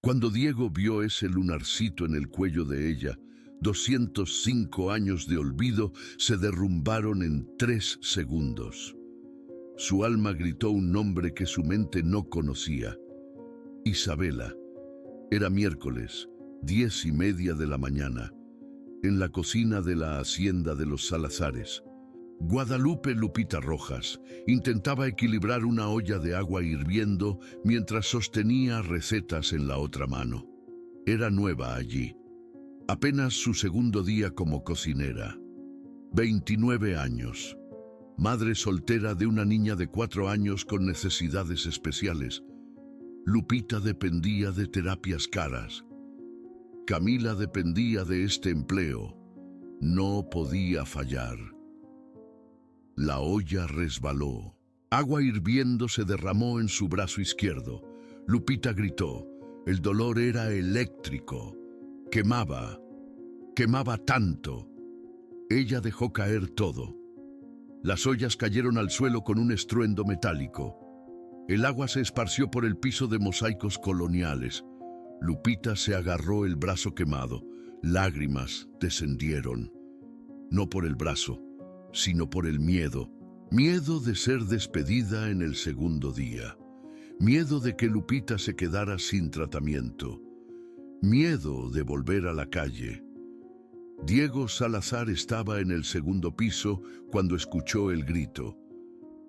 Cuando Diego vio ese lunarcito en el cuello de ella, 205 años de olvido se derrumbaron en 3 segundos. Su alma gritó un nombre que su mente no conocía. Isabela. Era miércoles, 10:30 de la mañana, en la cocina de la hacienda de los Salazares. Guadalupe Lupita Rojas intentaba equilibrar una olla de agua hirviendo mientras sostenía recetas en la otra mano. Era nueva allí, apenas su segundo día como cocinera. 29 años, madre soltera de una niña de 4 años con necesidades especiales. Lupita dependía de terapias caras. Camila dependía de este empleo. No podía fallar. La olla resbaló. Agua hirviendo se derramó en su brazo izquierdo. Lupita gritó. El dolor era eléctrico. Quemaba tanto. Ella dejó caer todo. Las ollas cayeron al suelo con un estruendo metálico. El agua se esparció por el piso de mosaicos coloniales. Lupita se agarró el brazo quemado. Lágrimas descendieron. No por el brazo, sino por el miedo. Miedo de ser despedida en el segundo día. Miedo de que Lupita se quedara sin tratamiento. Miedo de volver a la calle. Diego Salazar estaba en el segundo piso cuando escuchó el grito.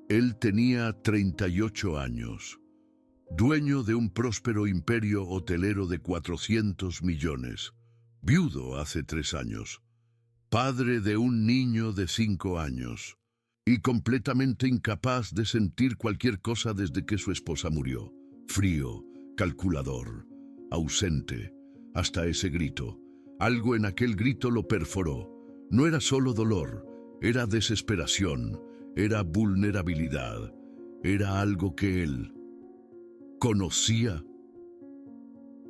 Él tenía 38 años, dueño de un próspero imperio hotelero de 400 millones, viudo hace 3 años, padre de un niño de 5 años y completamente incapaz de sentir cualquier cosa desde que su esposa murió. Frío, calculador, ausente, hasta ese grito. Algo en aquel grito lo perforó. No era solo dolor, era desesperación, era vulnerabilidad, era algo que él conocía.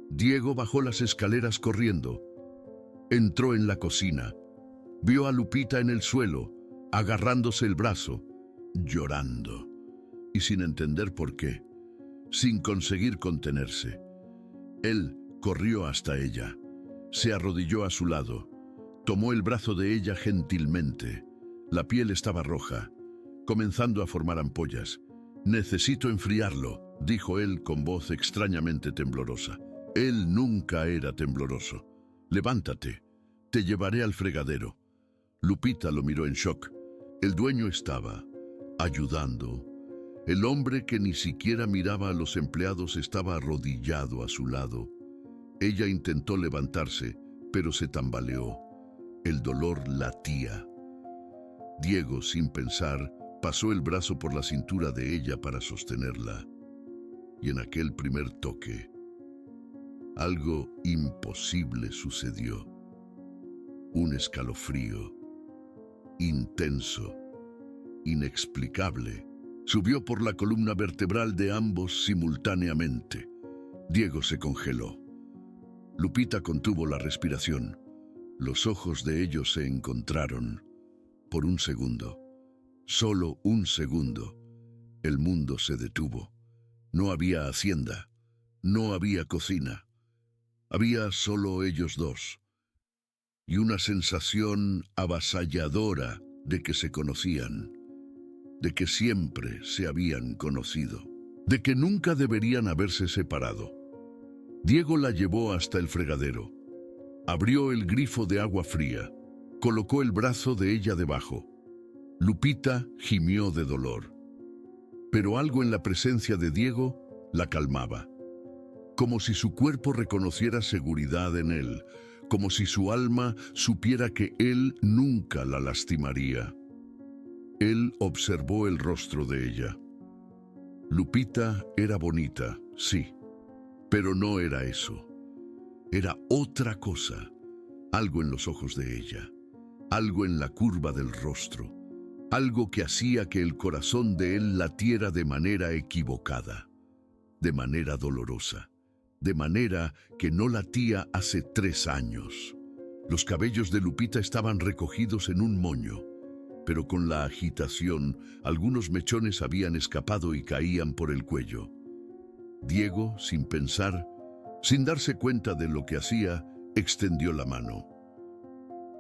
Diego bajó las escaleras corriendo. Entró en la cocina. Vio a Lupita en el suelo, agarrándose el brazo, llorando, y sin entender por qué, sin conseguir contenerse. Él corrió hasta ella. Se arrodilló a su lado, tomó el brazo de ella gentilmente. La piel estaba roja, comenzando a formar ampollas. «Necesito enfriarlo», dijo él con voz extrañamente temblorosa. Él nunca era tembloroso. «Levántate, te llevaré al fregadero». Lupita lo miró en shock. El dueño estaba ayudando. El hombre que ni siquiera miraba a los empleados estaba arrodillado a su lado. Ella intentó levantarse, pero se tambaleó. El dolor latía. Diego, sin pensar, pasó el brazo por la cintura de ella para sostenerla. Y en aquel primer toque, algo imposible sucedió. Un escalofrío, intenso, inexplicable, subió por la columna vertebral de ambos simultáneamente. Diego se congeló. Lupita contuvo la respiración. Los ojos de ellos se encontraron. Por un segundo, solo un segundo, el mundo se detuvo. No había hacienda, no había cocina. Había solo ellos dos. Y una sensación avasalladora de que se conocían, de que siempre se habían conocido, de que nunca deberían haberse separado. Diego la llevó hasta el fregadero. Abrió el grifo de agua fría. Colocó el brazo de ella debajo. Lupita gimió de dolor. Pero algo en la presencia de Diego la calmaba. Como si su cuerpo reconociera seguridad en él. Como si su alma supiera que él nunca la lastimaría. Él observó el rostro de ella. Lupita era bonita, sí. Pero no era eso. Era otra cosa. Algo en los ojos de ella. Algo en la curva del rostro. Algo que hacía que el corazón de él latiera de manera equivocada. De manera dolorosa. De manera que no latía hace 3 años. Los cabellos de Lupita estaban recogidos en un moño. Pero con la agitación, algunos mechones habían escapado y caían por el cuello. Diego, sin pensar, Sin darse cuenta de lo que hacía, extendió la mano.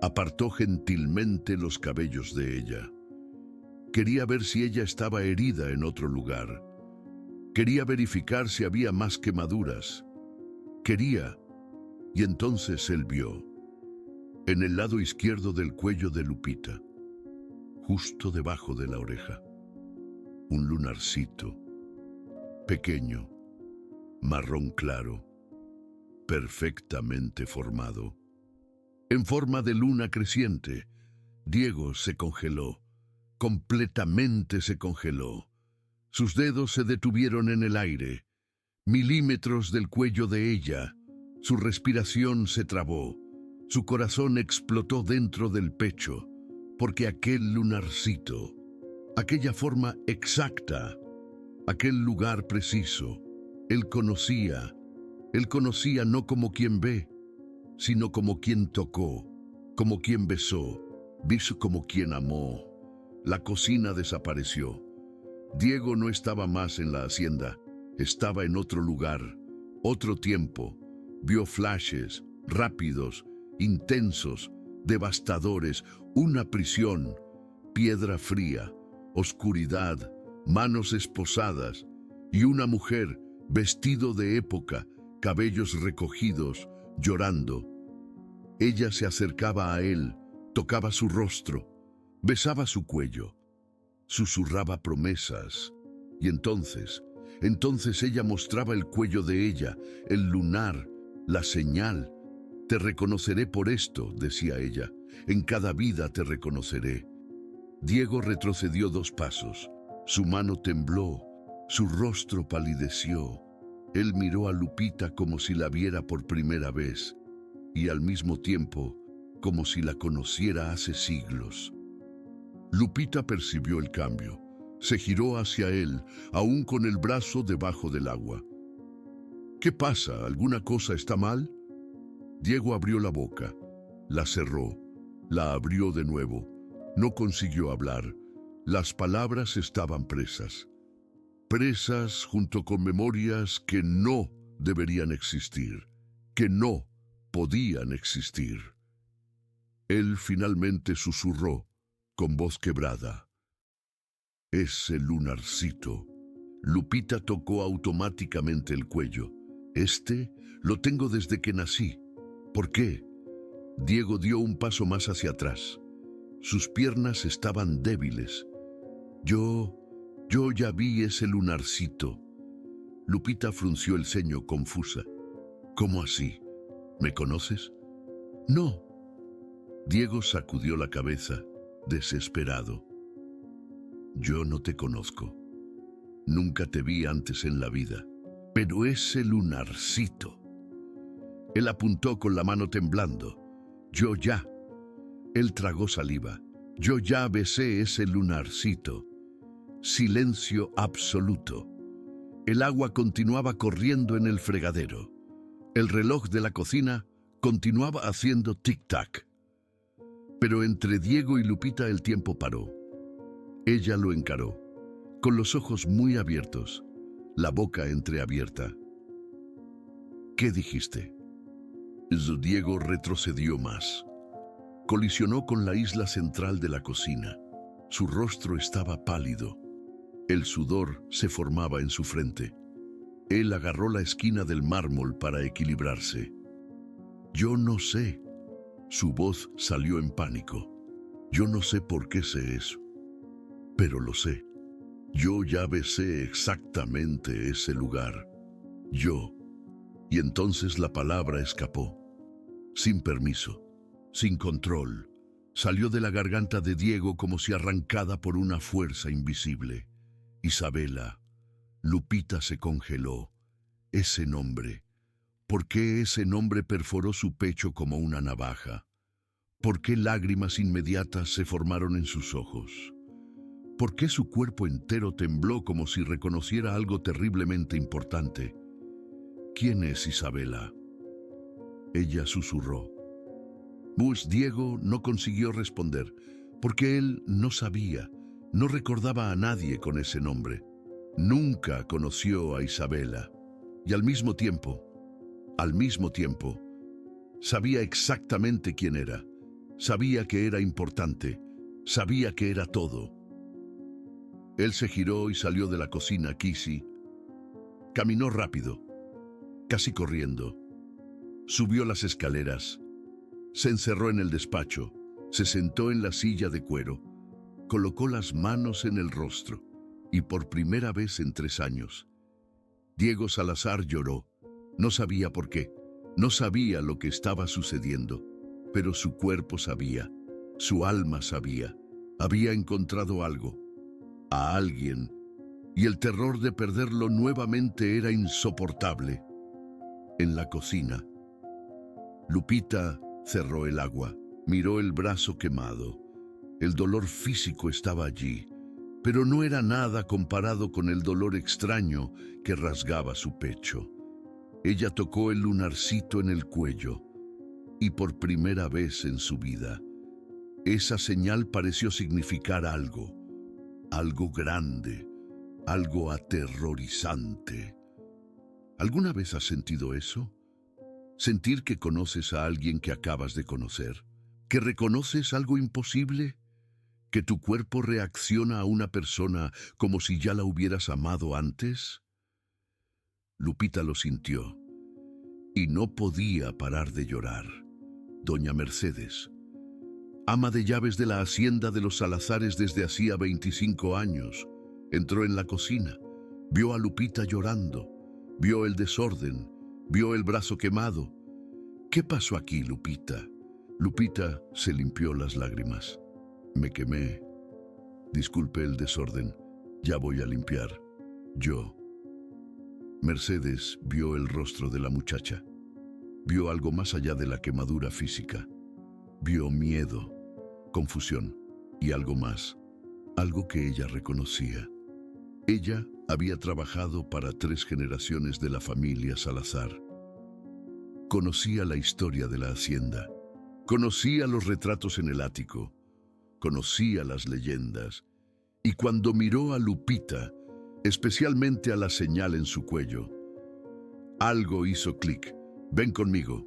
Apartó gentilmente los cabellos de ella. Quería ver si ella estaba herida en otro lugar. Quería verificar si había más quemaduras. Quería, y entonces él vio, en el lado izquierdo del cuello de Lupita, justo debajo de la oreja, un lunarcito, pequeño, marrón claro, perfectamente formado. En forma de luna creciente, Diego se congeló, completamente se congeló. Sus dedos se detuvieron en el aire, milímetros del cuello de ella. Su respiración se trabó, su corazón explotó dentro del pecho, porque aquel lunarcito, aquella forma exacta, aquel lugar preciso, él conocía no como quien ve, sino como quien tocó, como quien besó, como quien amó. La cocina desapareció. Diego no estaba más en la hacienda, estaba en otro lugar, otro tiempo. Vio flashes, rápidos, intensos, devastadores, una prisión, piedra fría, oscuridad, manos esposadas y una mujer, vestido de época, cabellos recogidos, llorando. Ella se acercaba a él, tocaba su rostro, besaba su cuello, susurraba promesas, y entonces ella mostraba el cuello de ella, el lunar, la señal. Te reconoceré por esto, decía ella, en cada vida te reconoceré. Diego retrocedió 2 pasos, su mano tembló, su rostro palideció. Él miró a Lupita como si la viera por primera vez, y al mismo tiempo, como si la conociera hace siglos. Lupita percibió el cambio. Se giró hacia él, aún con el brazo debajo del agua. ¿Qué pasa? ¿Alguna cosa está mal? Diego abrió la boca, la cerró, la abrió de nuevo. No consiguió hablar. Las palabras estaban presas. Presas junto con memorias que no deberían existir, que no podían existir. Él finalmente susurró, con voz quebrada: ese lunarcito. Lupita tocó automáticamente el cuello. Lo tengo desde que nací. ¿Por qué? Diego dio un paso más hacia atrás. Sus piernas estaban débiles. Yo ya vi ese lunarcito. Lupita frunció el ceño confusa. ¿Cómo así? ¿Me conoces? No. Diego sacudió la cabeza, desesperado. Yo no te conozco. Nunca te vi antes en la vida. Pero ese lunarcito. Él apuntó con la mano temblando. Yo ya. Él tragó saliva. Yo ya besé ese lunarcito. Silencio absoluto. El agua continuaba corriendo en el fregadero. El reloj de la cocina continuaba haciendo tic-tac. Pero entre Diego y Lupita el tiempo paró. Ella lo encaró, con los ojos muy abiertos, la boca entreabierta. ¿Qué dijiste? Diego retrocedió más. Colisionó con la isla central de la cocina. Su rostro estaba pálido. El sudor se formaba en su frente. Él agarró la esquina del mármol para equilibrarse. Yo no sé. Su voz salió en pánico. Yo no sé por qué sé eso, pero lo sé. Yo ya besé exactamente ese lugar. Yo. Y entonces la palabra escapó. Sin permiso, sin control. Salió de la garganta de Diego como si arrancada por una fuerza invisible. Isabela. Lupita se congeló. Ese nombre. ¿Por qué ese nombre perforó su pecho como una navaja? ¿Por qué lágrimas inmediatas se formaron en sus ojos? ¿Por qué su cuerpo entero tembló como si reconociera algo terriblemente importante? ¿Quién es Isabela? Ella susurró. Diego no consiguió responder, porque él no sabía, no recordaba a nadie con ese nombre. Nunca conoció a Isabela. Y al mismo tiempo, Al mismo tiempo, sabía exactamente quién era. Sabía que era importante. Sabía que era todo. Él se giró y salió de la cocina. Kissy caminó rápido, casi corriendo. Subió las escaleras. Se encerró en el despacho. Se sentó en la silla de cuero. Colocó las manos en el rostro. Y por primera vez en 3 años, Diego Salazar lloró. No sabía por qué. No sabía lo que estaba sucediendo. Pero su cuerpo sabía. Su alma sabía. Había encontrado algo. A alguien. Y el terror de perderlo nuevamente era insoportable. En la cocina, Lupita cerró el agua. Miró el brazo quemado. El dolor físico estaba allí, pero no era nada comparado con el dolor extraño que rasgaba su pecho. Ella tocó el lunarcito en el cuello, y por primera vez en su vida, esa señal pareció significar algo grande, algo aterrorizante. ¿Alguna vez has sentido eso? Sentir que conoces a alguien que acabas de conocer, que reconoces algo imposible, que tu cuerpo reacciona a una persona como si ya la hubieras amado antes. Lupita lo sintió y no podía parar de llorar. Doña Mercedes, ama de llaves de la hacienda de los Salazares desde hacía 25 años, entró en la cocina, vio a Lupita llorando, vio el desorden, vio el brazo quemado. ¿Qué pasó aquí, Lupita? Lupita se limpió las lágrimas. Me quemé. Disculpe el desorden. Ya voy a limpiar. Yo. Mercedes vio el rostro de la muchacha. Vio algo más allá de la quemadura física. Vio miedo, confusión y algo más. Algo que ella reconocía. Ella había trabajado para 3 generaciones de la familia Salazar. Conocía la historia de la hacienda. Conocía los retratos en el ático. Conocía las leyendas. Y cuando miró a Lupita, especialmente a la señal en su cuello, algo hizo clic. Ven conmigo,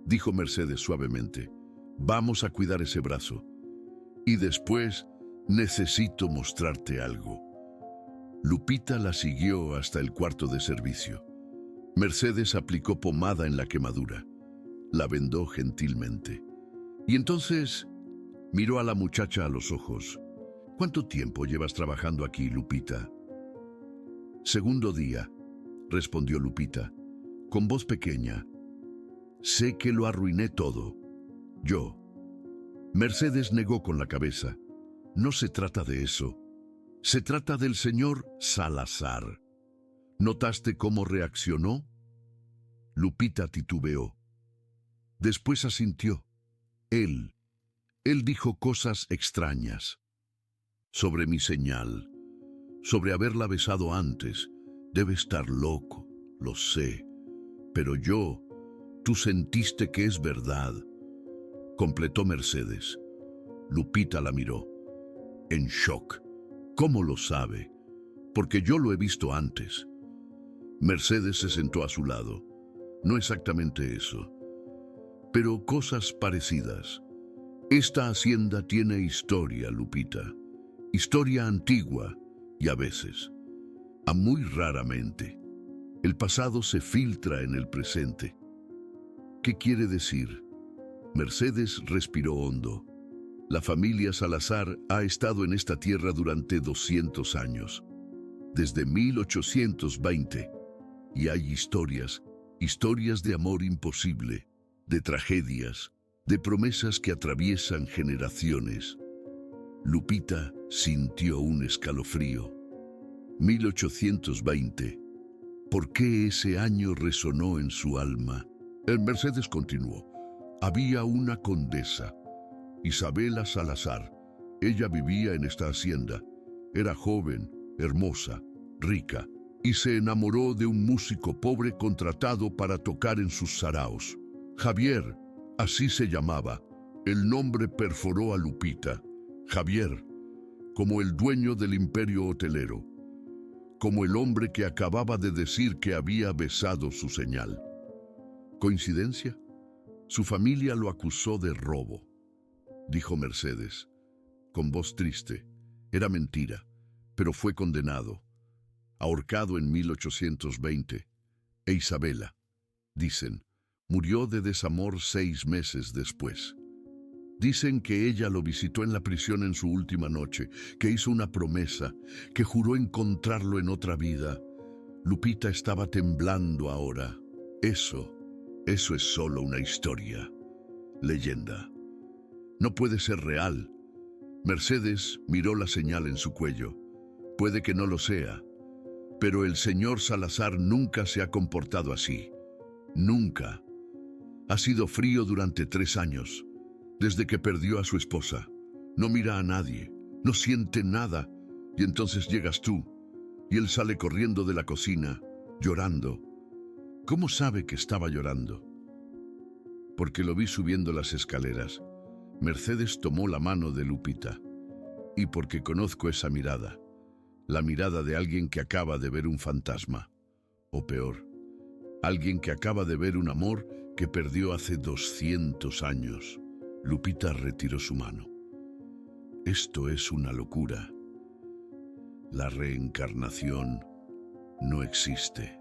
dijo Mercedes suavemente. Vamos a cuidar ese brazo. Y después necesito mostrarte algo. Lupita la siguió hasta el cuarto de servicio. Mercedes aplicó pomada en la quemadura. La vendó gentilmente. Y entonces miró a la muchacha a los ojos. ¿Cuánto tiempo llevas trabajando aquí, Lupita? 2º día, respondió Lupita, con voz pequeña. Sé que lo arruiné todo. Yo. Mercedes negó con la cabeza. No se trata de eso. Se trata del señor Salazar. ¿Notaste cómo reaccionó? Lupita titubeó. Después asintió. Él dijo cosas extrañas. Sobre mi señal, sobre haberla besado antes. Debe estar loco, lo sé. Pero tú sentiste que es verdad, completó Mercedes. Lupita la miró, en shock. ¿Cómo lo sabe? Porque yo lo he visto antes. Mercedes se sentó a su lado. No exactamente eso, pero cosas parecidas. Esta hacienda tiene historia, Lupita. Historia antigua y a veces, muy raramente, el pasado se filtra en el presente. ¿Qué quiere decir? Mercedes respiró hondo. La familia Salazar ha estado en esta tierra durante 200 años, desde 1820, y hay historias de amor imposible, de tragedias, de promesas que atraviesan generaciones. Lupita sintió un escalofrío. 1820. ¿Por qué ese año resonó en su alma? El Mercedes continuó. Había una condesa, Isabela Salazar. Ella vivía en esta hacienda. Era joven, hermosa, rica, y se enamoró de un músico pobre contratado para tocar en sus saraos. Javier, así se llamaba. El nombre perforó a Lupita. Javier, como el dueño del imperio hotelero, como el hombre que acababa de decir que había besado su señal. ¿Coincidencia? Su familia lo acusó de robo, dijo Mercedes, con voz triste. Era mentira, pero fue condenado, ahorcado en 1820. E Isabela, dicen, murió de desamor 6 meses después. Dicen que ella lo visitó en la prisión en su última noche, que hizo una promesa, que juró encontrarlo en otra vida. Lupita estaba temblando ahora. Eso es solo una historia, leyenda. No puede ser real. Mercedes miró la señal en su cuello. Puede que no lo sea, pero el señor Salazar nunca se ha comportado así. Nunca. Ha sido frío durante 3 años, desde que perdió a su esposa. No mira a nadie, no siente nada, y entonces llegas tú, y él sale corriendo de la cocina, llorando. ¿Cómo sabe que estaba llorando? Porque lo vi subiendo las escaleras. Mercedes tomó la mano de Lupita. Y porque conozco esa mirada, la mirada de alguien que acaba de ver un fantasma. O peor, alguien que acaba de ver un amor que perdió hace 200 años. Lupita retiró su mano. Esto es una locura. La reencarnación no existe.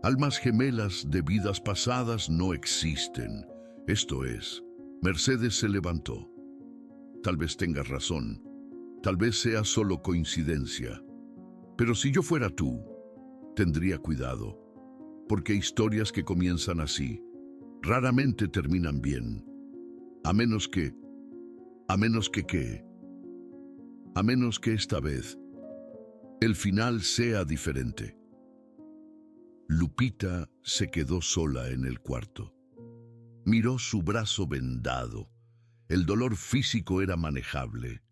Almas gemelas de vidas pasadas no existen. Esto es, Mercedes se levantó. Tal vez tengas razón. Tal vez sea solo coincidencia. Pero si yo fuera tú, tendría cuidado. Porque historias que comienzan así, raramente terminan bien. A menos que esta vez, el final sea diferente. Lupita se quedó sola en el cuarto. Miró su brazo vendado. El dolor físico era manejable,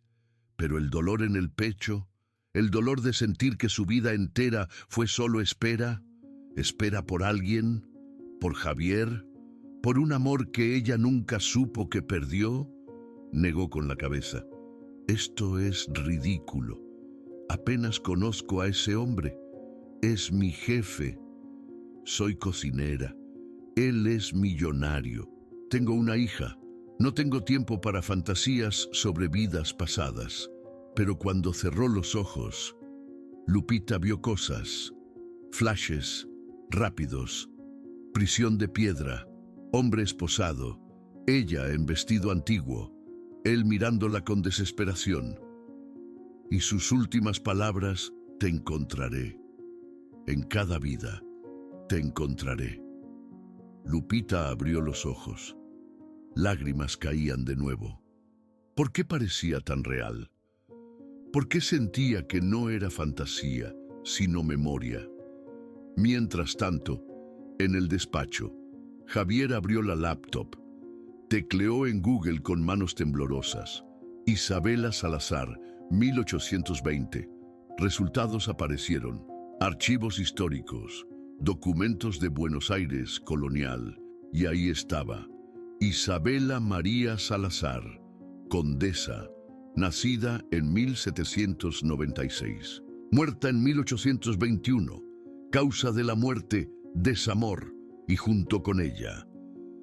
pero el dolor en el pecho, el dolor de sentir que su vida entera fue solo espera por alguien, por Javier, por un amor que ella nunca supo que perdió, negó con la cabeza. Esto es ridículo. Apenas conozco a ese hombre. Es mi jefe. Soy cocinera. Él es millonario. Tengo una hija. No tengo tiempo para fantasías sobre vidas pasadas. Pero cuando cerró los ojos, Lupita vio cosas, flashes, rápidos, prisión de piedra, hombre esposado, ella en vestido antiguo, él mirándola con desesperación. Y sus últimas palabras, te encontraré. En cada vida, te encontraré. Lupita abrió los ojos. Lágrimas caían de nuevo. ¿Por qué parecía tan real? ¿Por qué sentía que no era fantasía, sino memoria? Mientras tanto, en el despacho, Javier abrió la laptop. Tecleó en Google con manos temblorosas. Isabela Salazar, 1820. Resultados aparecieron. Archivos históricos, documentos de Buenos Aires colonial. Y ahí estaba. Isabela María Salazar, condesa, nacida en 1796. Muerta en 1821. Causa de la muerte, desamor. Y junto con ella,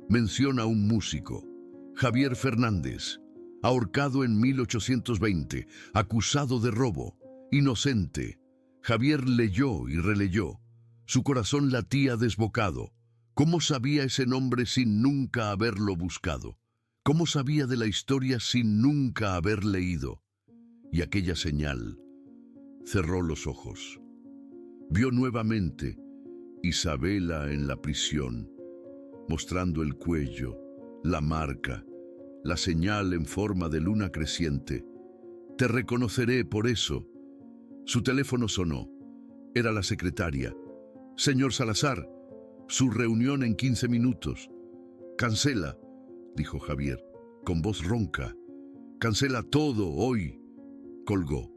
menciona a un músico, Javier Fernández, ahorcado en 1820, acusado de robo, inocente. Javier leyó y releyó. Su corazón latía desbocado. ¿Cómo sabía ese nombre sin nunca haberlo buscado? ¿Cómo sabía de la historia sin nunca haber leído? Y aquella señal. Cerró los ojos. Vio nuevamente Isabela en la prisión, mostrando el cuello, la marca, la señal en forma de luna creciente. Te reconoceré por eso. Su teléfono sonó. Era la secretaria. Señor Salazar, su reunión en 15 minutos. Cancela, dijo Javier, con voz ronca. Cancela todo hoy. Colgó.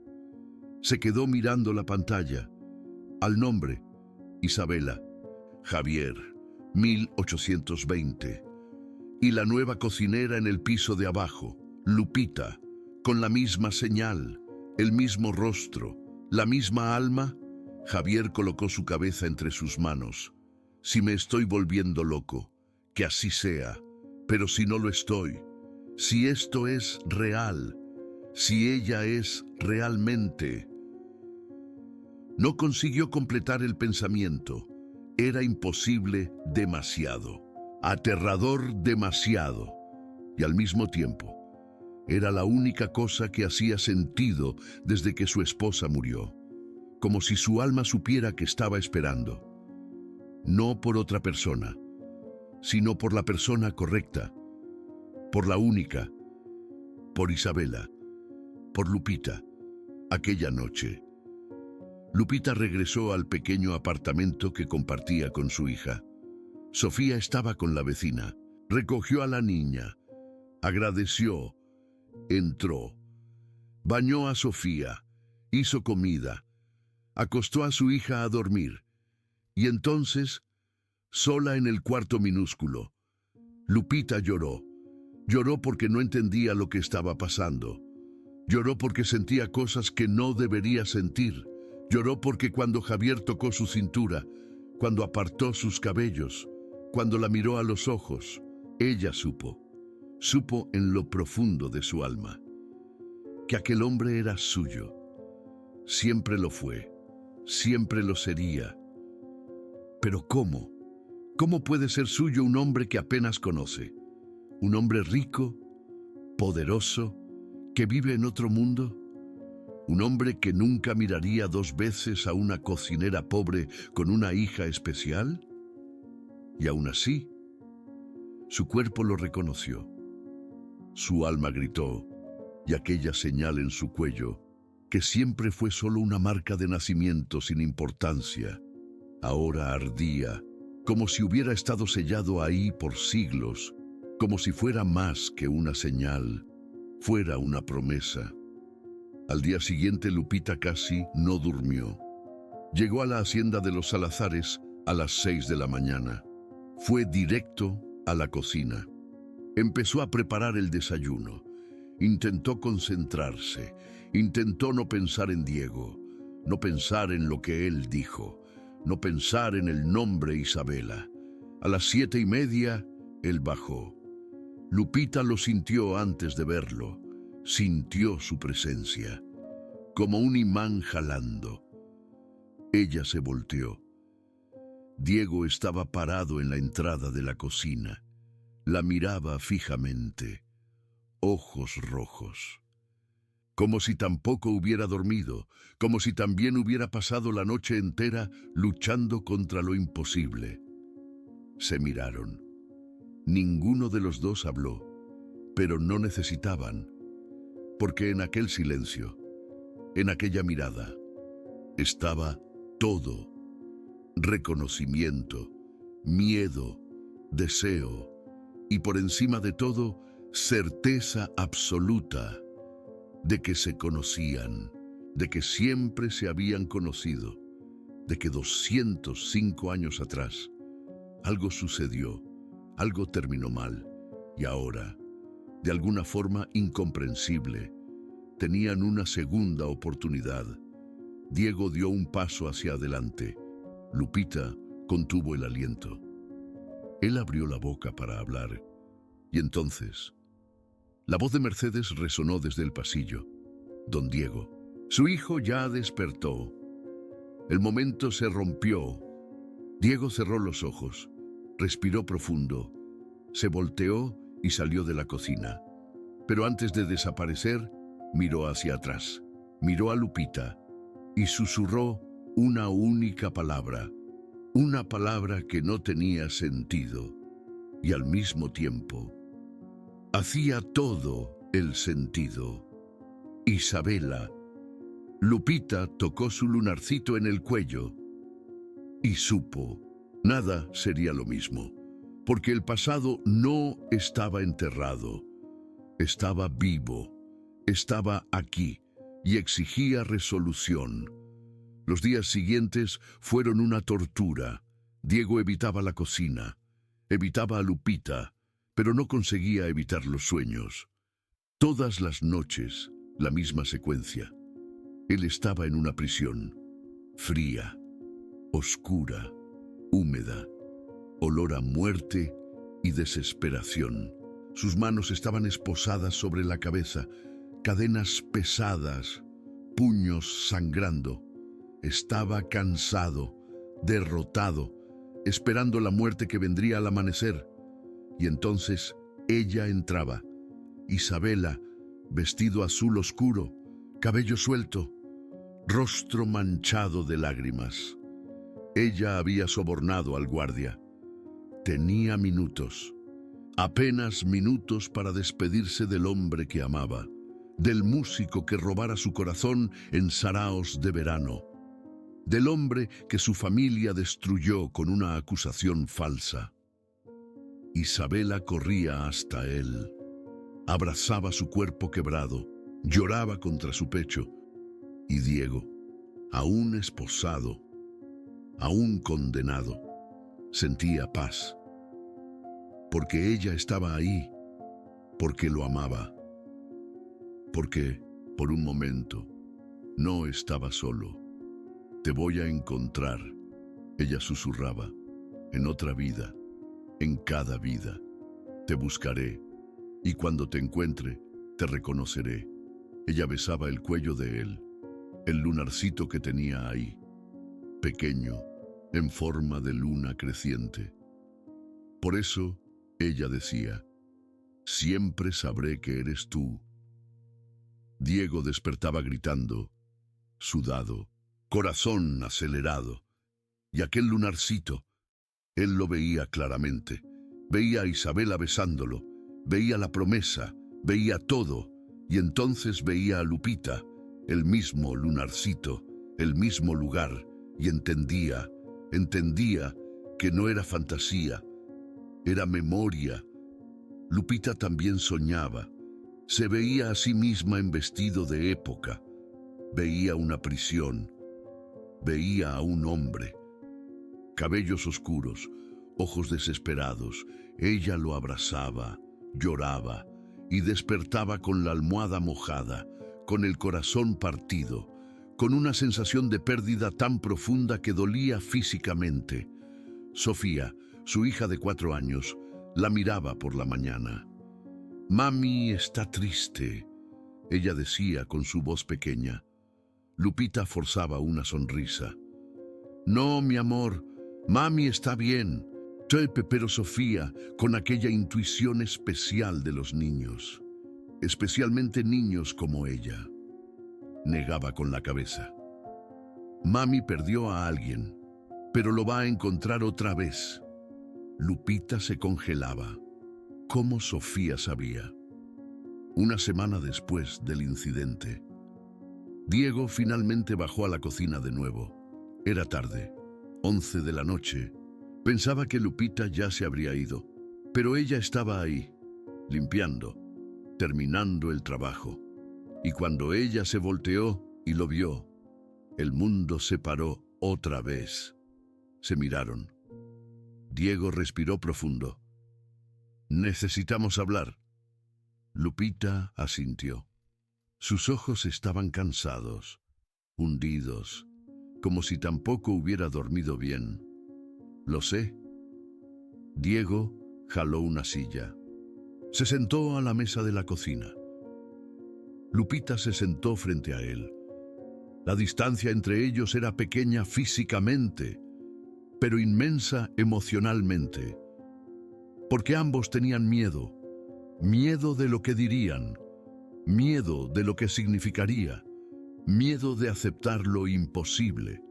Se quedó mirando la pantalla. Al nombre, Isabela. Javier, 1820. Y la nueva cocinera en el piso de abajo, Lupita, con la misma señal, el mismo rostro, la misma alma. Javier colocó su cabeza entre sus manos. Si me estoy volviendo loco, que así sea, pero si no lo estoy, si esto es real, si ella es realmente... No consiguió completar el pensamiento. Era imposible demasiado, aterrador demasiado, y al mismo tiempo, era la única cosa que hacía sentido desde que su esposa murió, como si su alma supiera que estaba esperando, no por otra persona, sino por la persona correcta, por la única, por Isabela, por Lupita. Aquella noche, Lupita regresó al pequeño apartamento que compartía con su hija. Sofía estaba con la vecina. Recogió a la niña, agradeció, entró, bañó a Sofía, hizo comida, acostó a su hija a dormir. Y entonces, sola en el cuarto minúsculo, Lupita lloró. Lloró porque no entendía lo que estaba pasando. Lloró porque sentía cosas que no debería sentir. Lloró porque cuando Javier tocó su cintura, cuando apartó sus cabellos, cuando la miró a los ojos, ella supo en lo profundo de su alma, que aquel hombre era suyo. Siempre lo fue, siempre lo sería. Pero ¿cómo? ¿Cómo puede ser suyo un hombre que apenas conoce? ¿Un hombre rico, poderoso, que vive en otro mundo? Un hombre que nunca miraría dos veces a una cocinera pobre con una hija especial. Y aún así, su cuerpo lo reconoció. Su alma gritó, y aquella señal en su cuello, que siempre fue solo una marca de nacimiento sin importancia, ahora ardía, como si hubiera estado sellado ahí por siglos, como si fuera más que una señal, fuera una promesa. Al día siguiente Lupita casi no durmió. Llegó a la hacienda de los Salazares a las 6 de la mañana. Fue directo a la cocina. Empezó a preparar el desayuno. Intentó concentrarse. Intentó no pensar en Diego, no pensar en lo que él dijo, no pensar en el nombre Isabela. A las 7:30, él bajó. Lupita lo sintió antes de verlo. Sintió su presencia, como un imán jalando. Ella se volteó. Diego estaba parado en la entrada de la cocina. La miraba fijamente, ojos rojos. Como si tampoco hubiera dormido, como si también hubiera pasado la noche entera luchando contra lo imposible. Se miraron. Ninguno de los dos habló, pero no necesitaban. Porque en aquel silencio, en aquella mirada, estaba todo: reconocimiento, miedo, deseo y por encima de todo, certeza absoluta de que se conocían, de que siempre se habían conocido, de que 205 años atrás algo sucedió, algo terminó mal y ahora, de alguna forma incomprensible, tenían una segunda oportunidad. Diego dio un paso hacia adelante. Lupita contuvo el aliento. Él abrió la boca para hablar, y entonces, la voz de Mercedes resonó desde el pasillo. Don Diego, su hijo ya despertó. El momento se rompió. Diego cerró los ojos, respiró profundo, se volteó y salió de la cocina. Pero antes de desaparecer, miró hacia atrás, miró a Lupita y susurró una única palabra, una palabra que no tenía sentido y al mismo tiempo hacía todo el sentido. Isabela. Lupita tocó su lunarcito en el cuello y supo, nada sería lo mismo, porque el pasado no estaba enterrado, estaba vivo, estaba aquí y exigía resolución. Los días siguientes fueron una tortura. Diego evitaba la cocina, evitaba a Lupita, pero no conseguía evitar los sueños. Todas las noches, la misma secuencia. Él estaba en una prisión, fría, oscura, húmeda, olor a muerte y desesperación. Sus manos estaban esposadas sobre la cabeza, cadenas pesadas, puños sangrando. Estaba cansado, derrotado, esperando la muerte que vendría al amanecer. Y entonces ella entraba. Isabela, vestido azul oscuro, cabello suelto, rostro manchado de lágrimas. Ella había sobornado al guardia. Tenía minutos, apenas minutos para despedirse del hombre que amaba, del músico que robara su corazón en saraos de verano, del hombre que su familia destruyó con una acusación falsa. Isabela corría hasta él, abrazaba su cuerpo quebrado, lloraba contra su pecho, y Diego, aún esposado, aún condenado, sentía paz, porque ella estaba ahí, porque lo amaba, porque, por un momento, no estaba solo. Te voy a encontrar, ella susurraba, en otra vida, en cada vida. Te buscaré, y cuando te encuentre, te reconoceré. Ella besaba el cuello de él, el lunarcito que tenía ahí, pequeño, en forma de luna creciente. Por eso, ella decía, siempre sabré que eres tú. Diego despertaba gritando, sudado, corazón acelerado, y aquel lunarcito, él lo veía claramente. Veía a Isabela besándolo, veía la promesa, veía todo, y entonces veía a Lupita, el mismo lunarcito, el mismo lugar, y entendía que no era fantasía, era memoria. Lupita también soñaba, se veía a sí misma en vestido de época, veía una prisión, veía a un hombre, cabellos oscuros, ojos desesperados. Ella lo abrazaba, lloraba y despertaba con la almohada mojada, con el corazón partido, con una sensación de pérdida tan profunda que dolía físicamente. Sofía, su hija de 4 años, la miraba por la mañana. «Mami está triste», ella decía con su voz pequeña. Lupita forzaba una sonrisa. «No, mi amor, mami está bien». Pero Sofía, con aquella intuición especial de los niños, especialmente niños como ella, negaba con la cabeza. Mami perdió a alguien, pero lo va a encontrar otra vez. Lupita se congelaba. ¿Cómo Sofía sabía? Una semana después del incidente, Diego finalmente bajó a la cocina de nuevo. Era tarde, 11 de la noche. Pensaba que Lupita ya se habría ido, pero ella estaba ahí, limpiando, terminando el trabajo. Y cuando ella se volteó y lo vio, el mundo se paró otra vez. Se miraron. Diego respiró profundo. «Necesitamos hablar». Lupita asintió. Sus ojos estaban cansados, hundidos, como si tampoco hubiera dormido bien. «Lo sé». Diego jaló una silla. Se sentó a la mesa de la cocina. Lupita se sentó frente a él. La distancia entre ellos era pequeña físicamente, pero inmensa emocionalmente, porque ambos tenían miedo, miedo de lo que dirían, miedo de lo que significaría, miedo de aceptar lo imposible.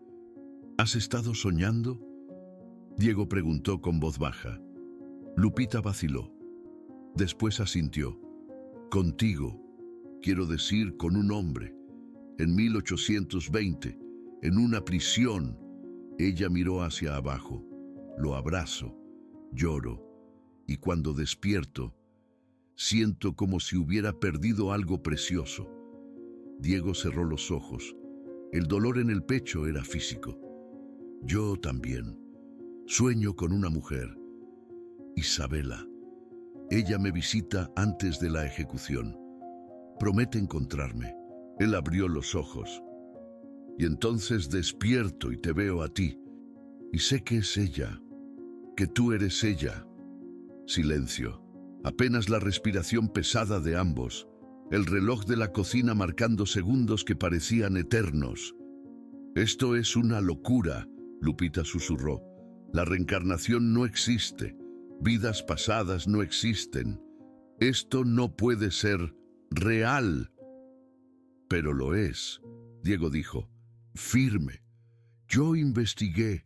¿Has estado soñando?, Diego preguntó con voz baja. Lupita vaciló. Después asintió. «Contigo, quiero decir con un hombre, en 1820, en una prisión». Ella miró hacia abajo. Lo abrazo, lloro, y cuando despierto, siento como si hubiera perdido algo precioso. Diego cerró los ojos. El dolor en el pecho era físico. Yo también. Sueño con una mujer, Isabela. Ella me visita antes de la ejecución. Promete encontrarme. Él abrió los ojos. Y entonces despierto y te veo a ti. Y sé que es ella, que tú eres ella. Silencio. Apenas la respiración pesada de ambos. El reloj de la cocina marcando segundos que parecían eternos. «Esto es una locura», Lupita susurró. «La reencarnación no existe. Vidas pasadas no existen. Esto no puede ser real». «Pero lo es», Diego dijo, firme. «Yo investigué.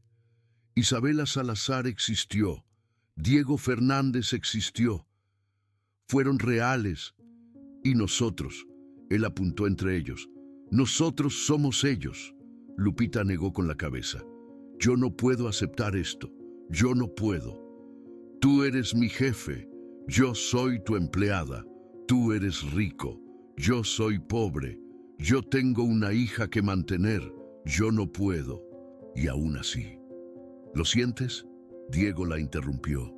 Isabela Salazar existió. Diego Fernández existió. Fueron reales. Y nosotros», él apuntó entre ellos, «nosotros somos ellos». Lupita negó con la cabeza. «Yo no puedo aceptar esto. Yo no puedo. Tú eres mi jefe. Yo soy tu empleada. Tú eres rico. Yo soy pobre. Yo tengo una hija que mantener. Yo no puedo». Y aún así. «¿Lo sientes?», Diego la interrumpió.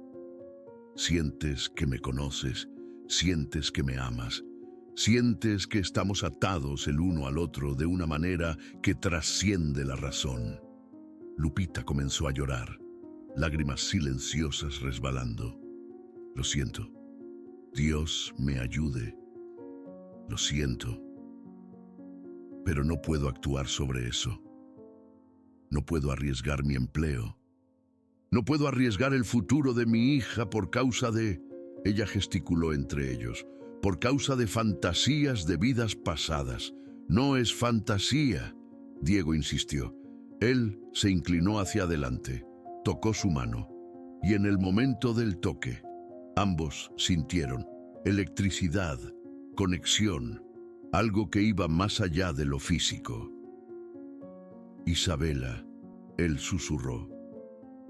«Sientes que me conoces. Sientes que me amas. Sientes que estamos atados el uno al otro de una manera que trasciende la razón». Lupita comenzó a llorar, lágrimas silenciosas resbalando. «Lo siento. Dios me ayude. Lo siento. Pero no puedo actuar sobre eso. No puedo arriesgar mi empleo. No puedo arriesgar el futuro de mi hija por causa de…». Ella gesticuló entre ellos. «Por causa de fantasías de vidas pasadas». «No es fantasía», Diego insistió. Él se inclinó hacia adelante, tocó su mano, y en el momento del toque, ambos sintieron electricidad, conexión, algo que iba más allá de lo físico. «Isabela», él susurró,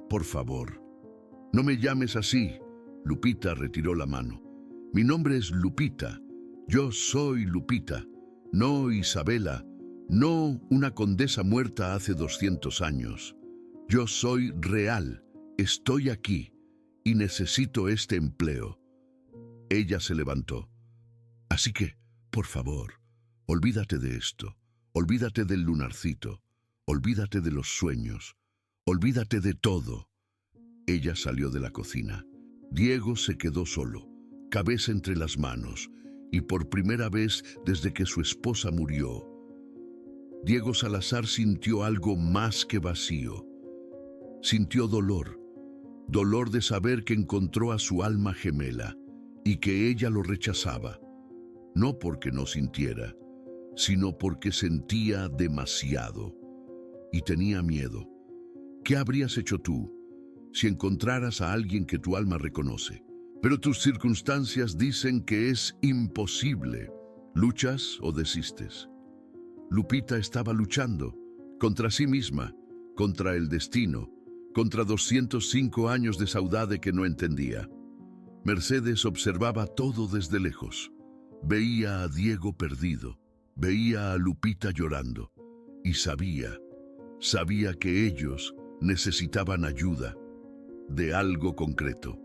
«por favor, no me llames así». Lupita retiró la mano. «Mi nombre es Lupita. Yo soy Lupita. No Isabela. No una condesa muerta hace 200 años. Yo soy real. Estoy aquí. Y necesito este empleo». Ella se levantó. «Así que, por favor, olvídate de esto. Olvídate del lunarcito. Olvídate de los sueños. Olvídate de todo». Ella salió de la cocina. Diego se quedó solo, cabeza entre las manos, y por primera vez desde que su esposa murió, Diego Salazar sintió algo más que vacío. Sintió dolor, dolor de saber que encontró a su alma gemela y que ella lo rechazaba, no porque no sintiera, sino porque sentía demasiado y tenía miedo. ¿Qué habrías hecho tú si encontraras a alguien que tu alma reconoce? Pero tus circunstancias dicen que es imposible. ¿Luchas o desistes? Lupita estaba luchando contra sí misma, contra el destino, contra 205 años de saudade que no entendía. Mercedes observaba todo desde lejos. Veía a Diego perdido, veía a Lupita llorando y sabía que ellos necesitaban ayuda, de algo concreto,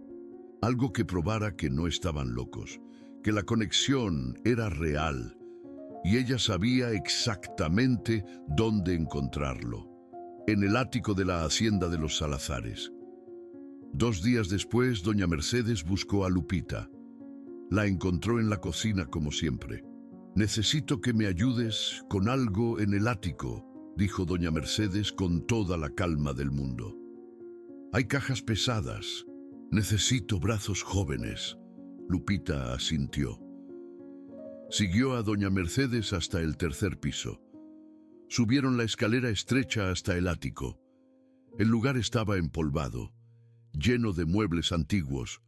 algo que probara que no estaban locos, que la conexión era real, y ella sabía exactamente dónde encontrarlo, en el ático de la hacienda de los Salazares. 2 días después, doña Mercedes buscó a Lupita. La encontró en la cocina como siempre. «Necesito que me ayudes con algo en el ático», dijo doña Mercedes con toda la calma del mundo. «Hay cajas pesadas. Necesito brazos jóvenes». Lupita asintió. Siguió a doña Mercedes hasta el 3er piso. Subieron la escalera estrecha hasta el ático. El lugar estaba empolvado, lleno de muebles antiguos,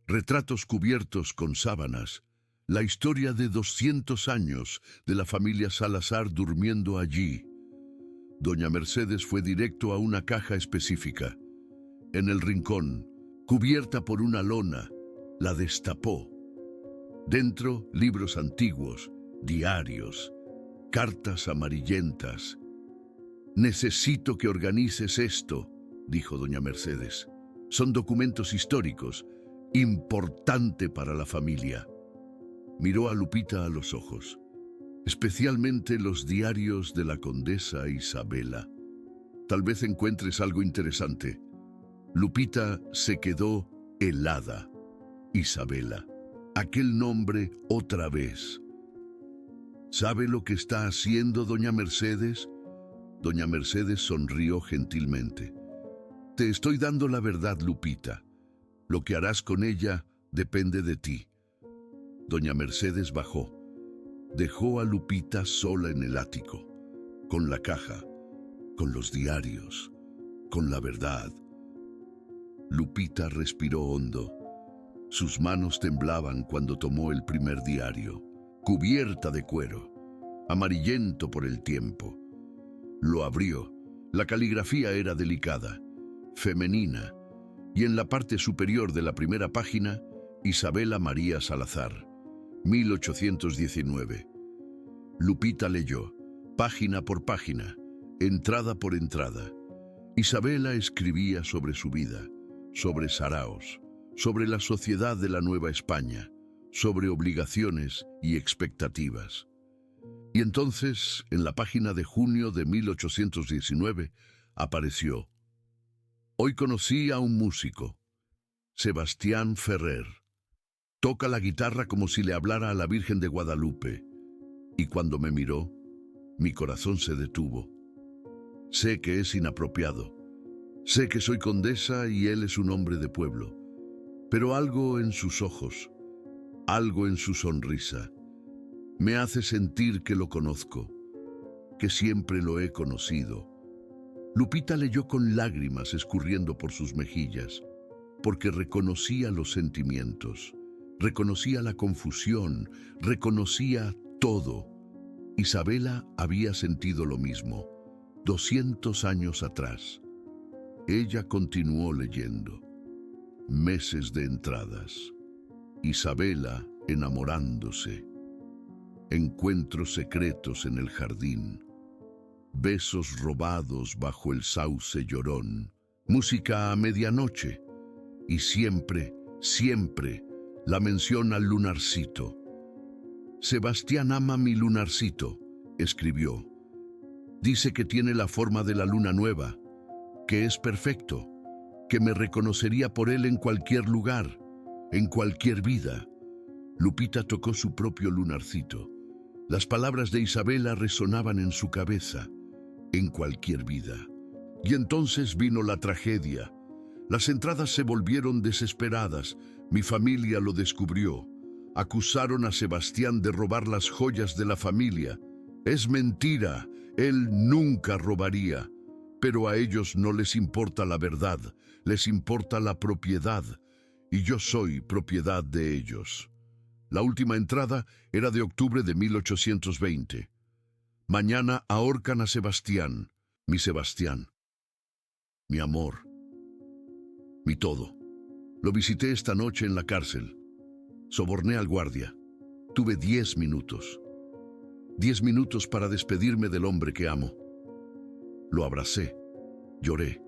retratos cubiertos con sábanas, la historia de 200 años de la familia Salazar durmiendo allí. Doña Mercedes fue directo a una caja específica. En el rincón, cubierta por una lona, la destapó. Dentro, libros antiguos, diarios, cartas amarillentas. «Necesito que organices esto», dijo doña Mercedes. «Son documentos históricos, importante para la familia». Miró a Lupita a los ojos, especialmente los diarios de la condesa Isabela. «Tal vez encuentres algo interesante». Lupita se quedó helada. Isabela. Aquel nombre otra vez. ¿Sabe lo que está haciendo, doña Mercedes? Doña Mercedes sonrió gentilmente. Te estoy dando la verdad, Lupita. Lo que harás con ella depende de ti. Doña Mercedes bajó. Dejó a Lupita sola en el ático, con la caja, con los diarios, con la verdad. Lupita respiró hondo. Sus manos temblaban cuando tomó el primer diario, cubierta de cuero, amarillento por el tiempo. Lo abrió. La caligrafía era delicada, femenina, y en la parte superior de la primera página, Isabela María Salazar, 1819. Lupita leyó, página por página, entrada por entrada. Isabela escribía sobre su vida, sobre saraos, sobre la sociedad de la Nueva España, sobre obligaciones y expectativas. Y entonces, en la página de junio de 1819, apareció: Hoy conocí a un músico, Sebastián Ferrer. Toca la guitarra como si le hablara a la Virgen de Guadalupe. Y cuando me miró, mi corazón se detuvo. Sé que es inapropiado. Sé que soy condesa y él es un hombre de pueblo. Pero algo en sus ojos, algo en su sonrisa, me hace sentir que lo conozco, que siempre lo he conocido. Lupita leyó con lágrimas escurriendo por sus mejillas, porque reconocía los sentimientos, reconocía la confusión, reconocía todo. Isabela había sentido lo mismo, 200 años atrás. Ella continuó leyendo. Meses de entradas. Isabela enamorándose. Encuentros secretos en el jardín. Besos robados bajo el sauce llorón. Música a medianoche. Y siempre, siempre, la mención al lunarcito. Sebastián ama mi lunarcito, escribió. Dice que tiene la forma de la luna nueva, que es perfecto, que me reconocería por él en cualquier lugar, en cualquier vida. Lupita tocó su propio lunarcito. Las palabras de Isabela resonaban en su cabeza, en cualquier vida. Y entonces vino la tragedia. Las entradas se volvieron desesperadas. Mi familia lo descubrió. Acusaron a Sebastián de robar las joyas de la familia. Es mentira, él nunca robaría. Pero a ellos no les importa la verdad, les importa la propiedad. Y yo soy propiedad de ellos. La última entrada era de octubre de 1820. Mañana ahorcan a Sebastián, mi amor, mi todo. Lo visité esta noche en la cárcel. Soborné al guardia. Tuve 10 minutos. 10 minutos para despedirme del hombre que amo. Lo abracé, lloré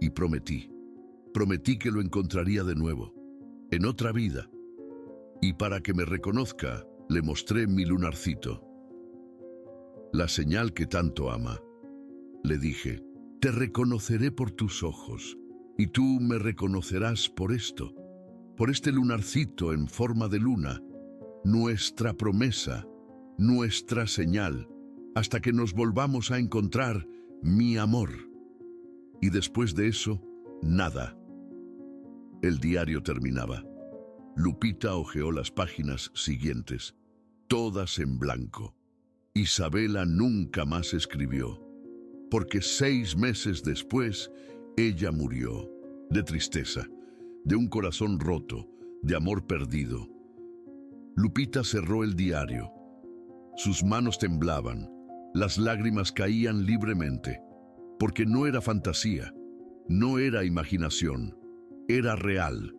y prometí. Prometí que lo encontraría de nuevo, en otra vida. Y para que me reconozca, le mostré mi lunarcito. La señal que tanto ama. Le dije, te reconoceré por tus ojos, y tú me reconocerás por esto, por este lunarcito en forma de luna, nuestra promesa, nuestra señal, hasta que nos volvamos a encontrar, mi amor. Y después de eso, nada. El diario terminaba. Lupita hojeó las páginas siguientes, todas en blanco. Isabela nunca más escribió, porque 6 meses después, ella murió, de tristeza, de un corazón roto, de amor perdido. Lupita cerró el diario. Sus manos temblaban, las lágrimas caían libremente, porque no era fantasía, no era imaginación, era real.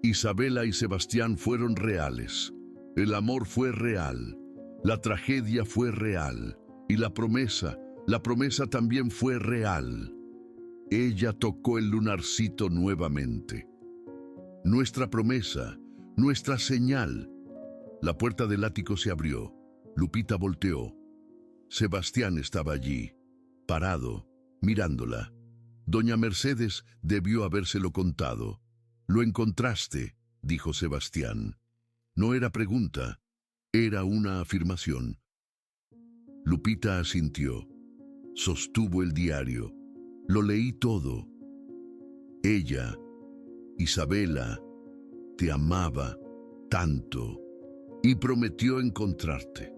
Isabela y Sebastián fueron reales, el amor fue real, la tragedia fue real, y la promesa también fue real. Ella tocó el lunarcito nuevamente. Nuestra promesa, nuestra señal. La puerta del ático se abrió. Lupita volteó. Sebastián estaba allí, parado, mirándola. Doña Mercedes debió habérselo contado. Lo encontraste, dijo Sebastián. No era pregunta, era una afirmación. Lupita asintió. Sostuvo el diario. Lo leí todo. Ella, Isabela, te amaba tanto y prometió encontrarte.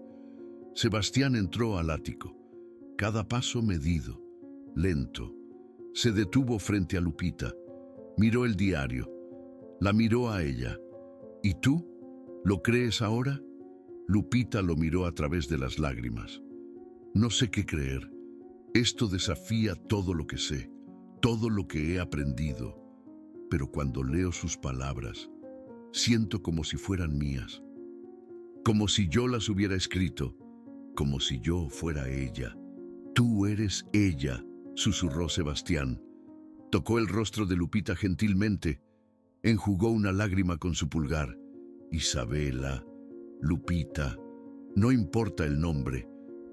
Sebastián entró al ático. Cada paso medido, lento. Se detuvo frente a Lupita. Miró el diario. La miró a ella. ¿Y tú? ¿Lo crees ahora? Lupita lo miró a través de las lágrimas. No sé qué creer. Esto desafía todo lo que sé, todo lo que he aprendido. Pero cuando leo sus palabras, siento como si fueran mías. Como si yo las hubiera escrito, como si yo fuera ella. Tú eres ella, susurró Sebastián. Tocó el rostro de Lupita gentilmente, enjugó una lágrima con su pulgar. Isabela, Lupita, no importa el nombre,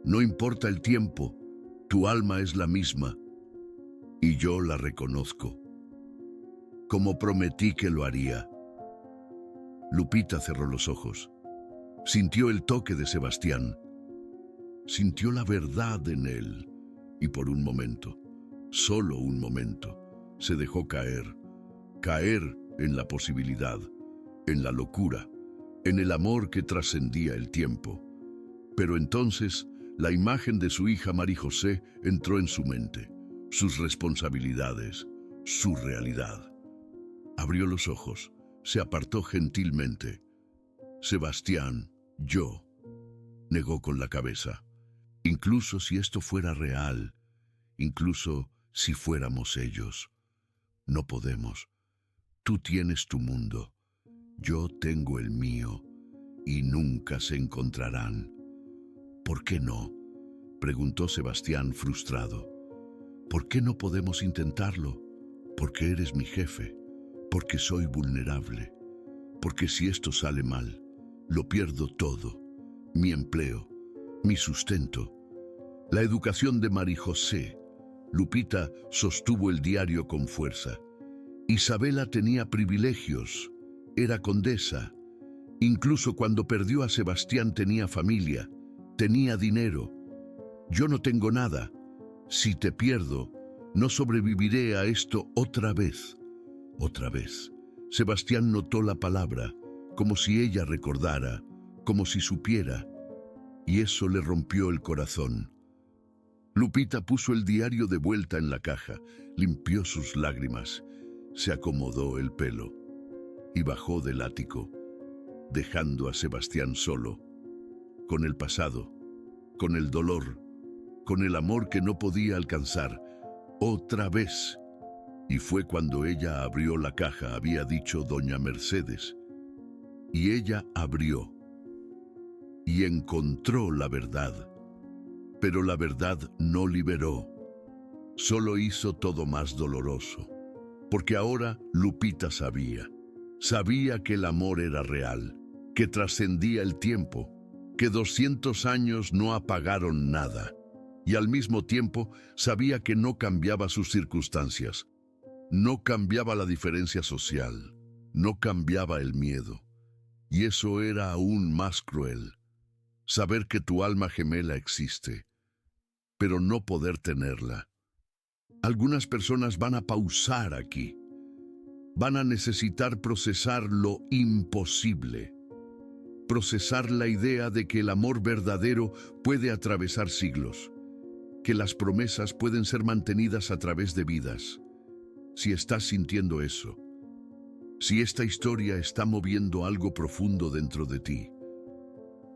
no importa el tiempo, tu alma es la misma y yo la reconozco. Como prometí que lo haría. Lupita cerró los ojos. Sintió el toque de Sebastián. Sintió la verdad en él y por un momento, solo un momento, se dejó caer en la posibilidad, en la locura, en el amor que trascendía el tiempo. Pero entonces la imagen de su hija María José entró en su mente, sus responsabilidades, su realidad. Abrió los ojos, se apartó gentilmente. Sebastián, yo, negó con la cabeza. Incluso si esto fuera real, incluso si fuéramos ellos, no podemos. Tú tienes tu mundo, yo tengo el mío, y nunca se encontrarán. ¿Por qué no?, preguntó Sebastián frustrado. ¿Por qué no podemos intentarlo? Porque eres mi jefe, porque soy vulnerable, porque si esto sale mal, lo pierdo todo, mi empleo, mi sustento, la educación de María José. Lupita sostuvo el diario con fuerza. Isabela tenía privilegios, era condesa. Incluso cuando perdió a Sebastián tenía familia, tenía dinero. Yo no tengo nada. Si te pierdo, no sobreviviré a esto otra vez. Otra vez. Sebastián notó la palabra, como si ella recordara, como si supiera, y eso le rompió el corazón. Lupita puso el diario de vuelta en la caja, limpió sus lágrimas, se acomodó el pelo y bajó del ático, dejando a Sebastián solo, con el pasado, con el dolor, con el amor que no podía alcanzar, otra vez. Y fue cuando ella abrió la caja, había dicho doña Mercedes, y ella abrió y encontró la verdad. Pero la verdad no liberó, solo hizo todo más doloroso. Porque ahora Lupita sabía que el amor era real, que trascendía el tiempo, que 200 años no apagaron nada. Y al mismo tiempo sabía que no cambiaba sus circunstancias, no cambiaba la diferencia social, no cambiaba el miedo. Y eso era aún más cruel, saber que tu alma gemela existe, pero no poder tenerla. Algunas personas van a pausar aquí. Van a necesitar procesar lo imposible. Procesar la idea de que el amor verdadero puede atravesar siglos. Que las promesas pueden ser mantenidas a través de vidas. Si estás sintiendo eso, si esta historia está moviendo algo profundo dentro de ti,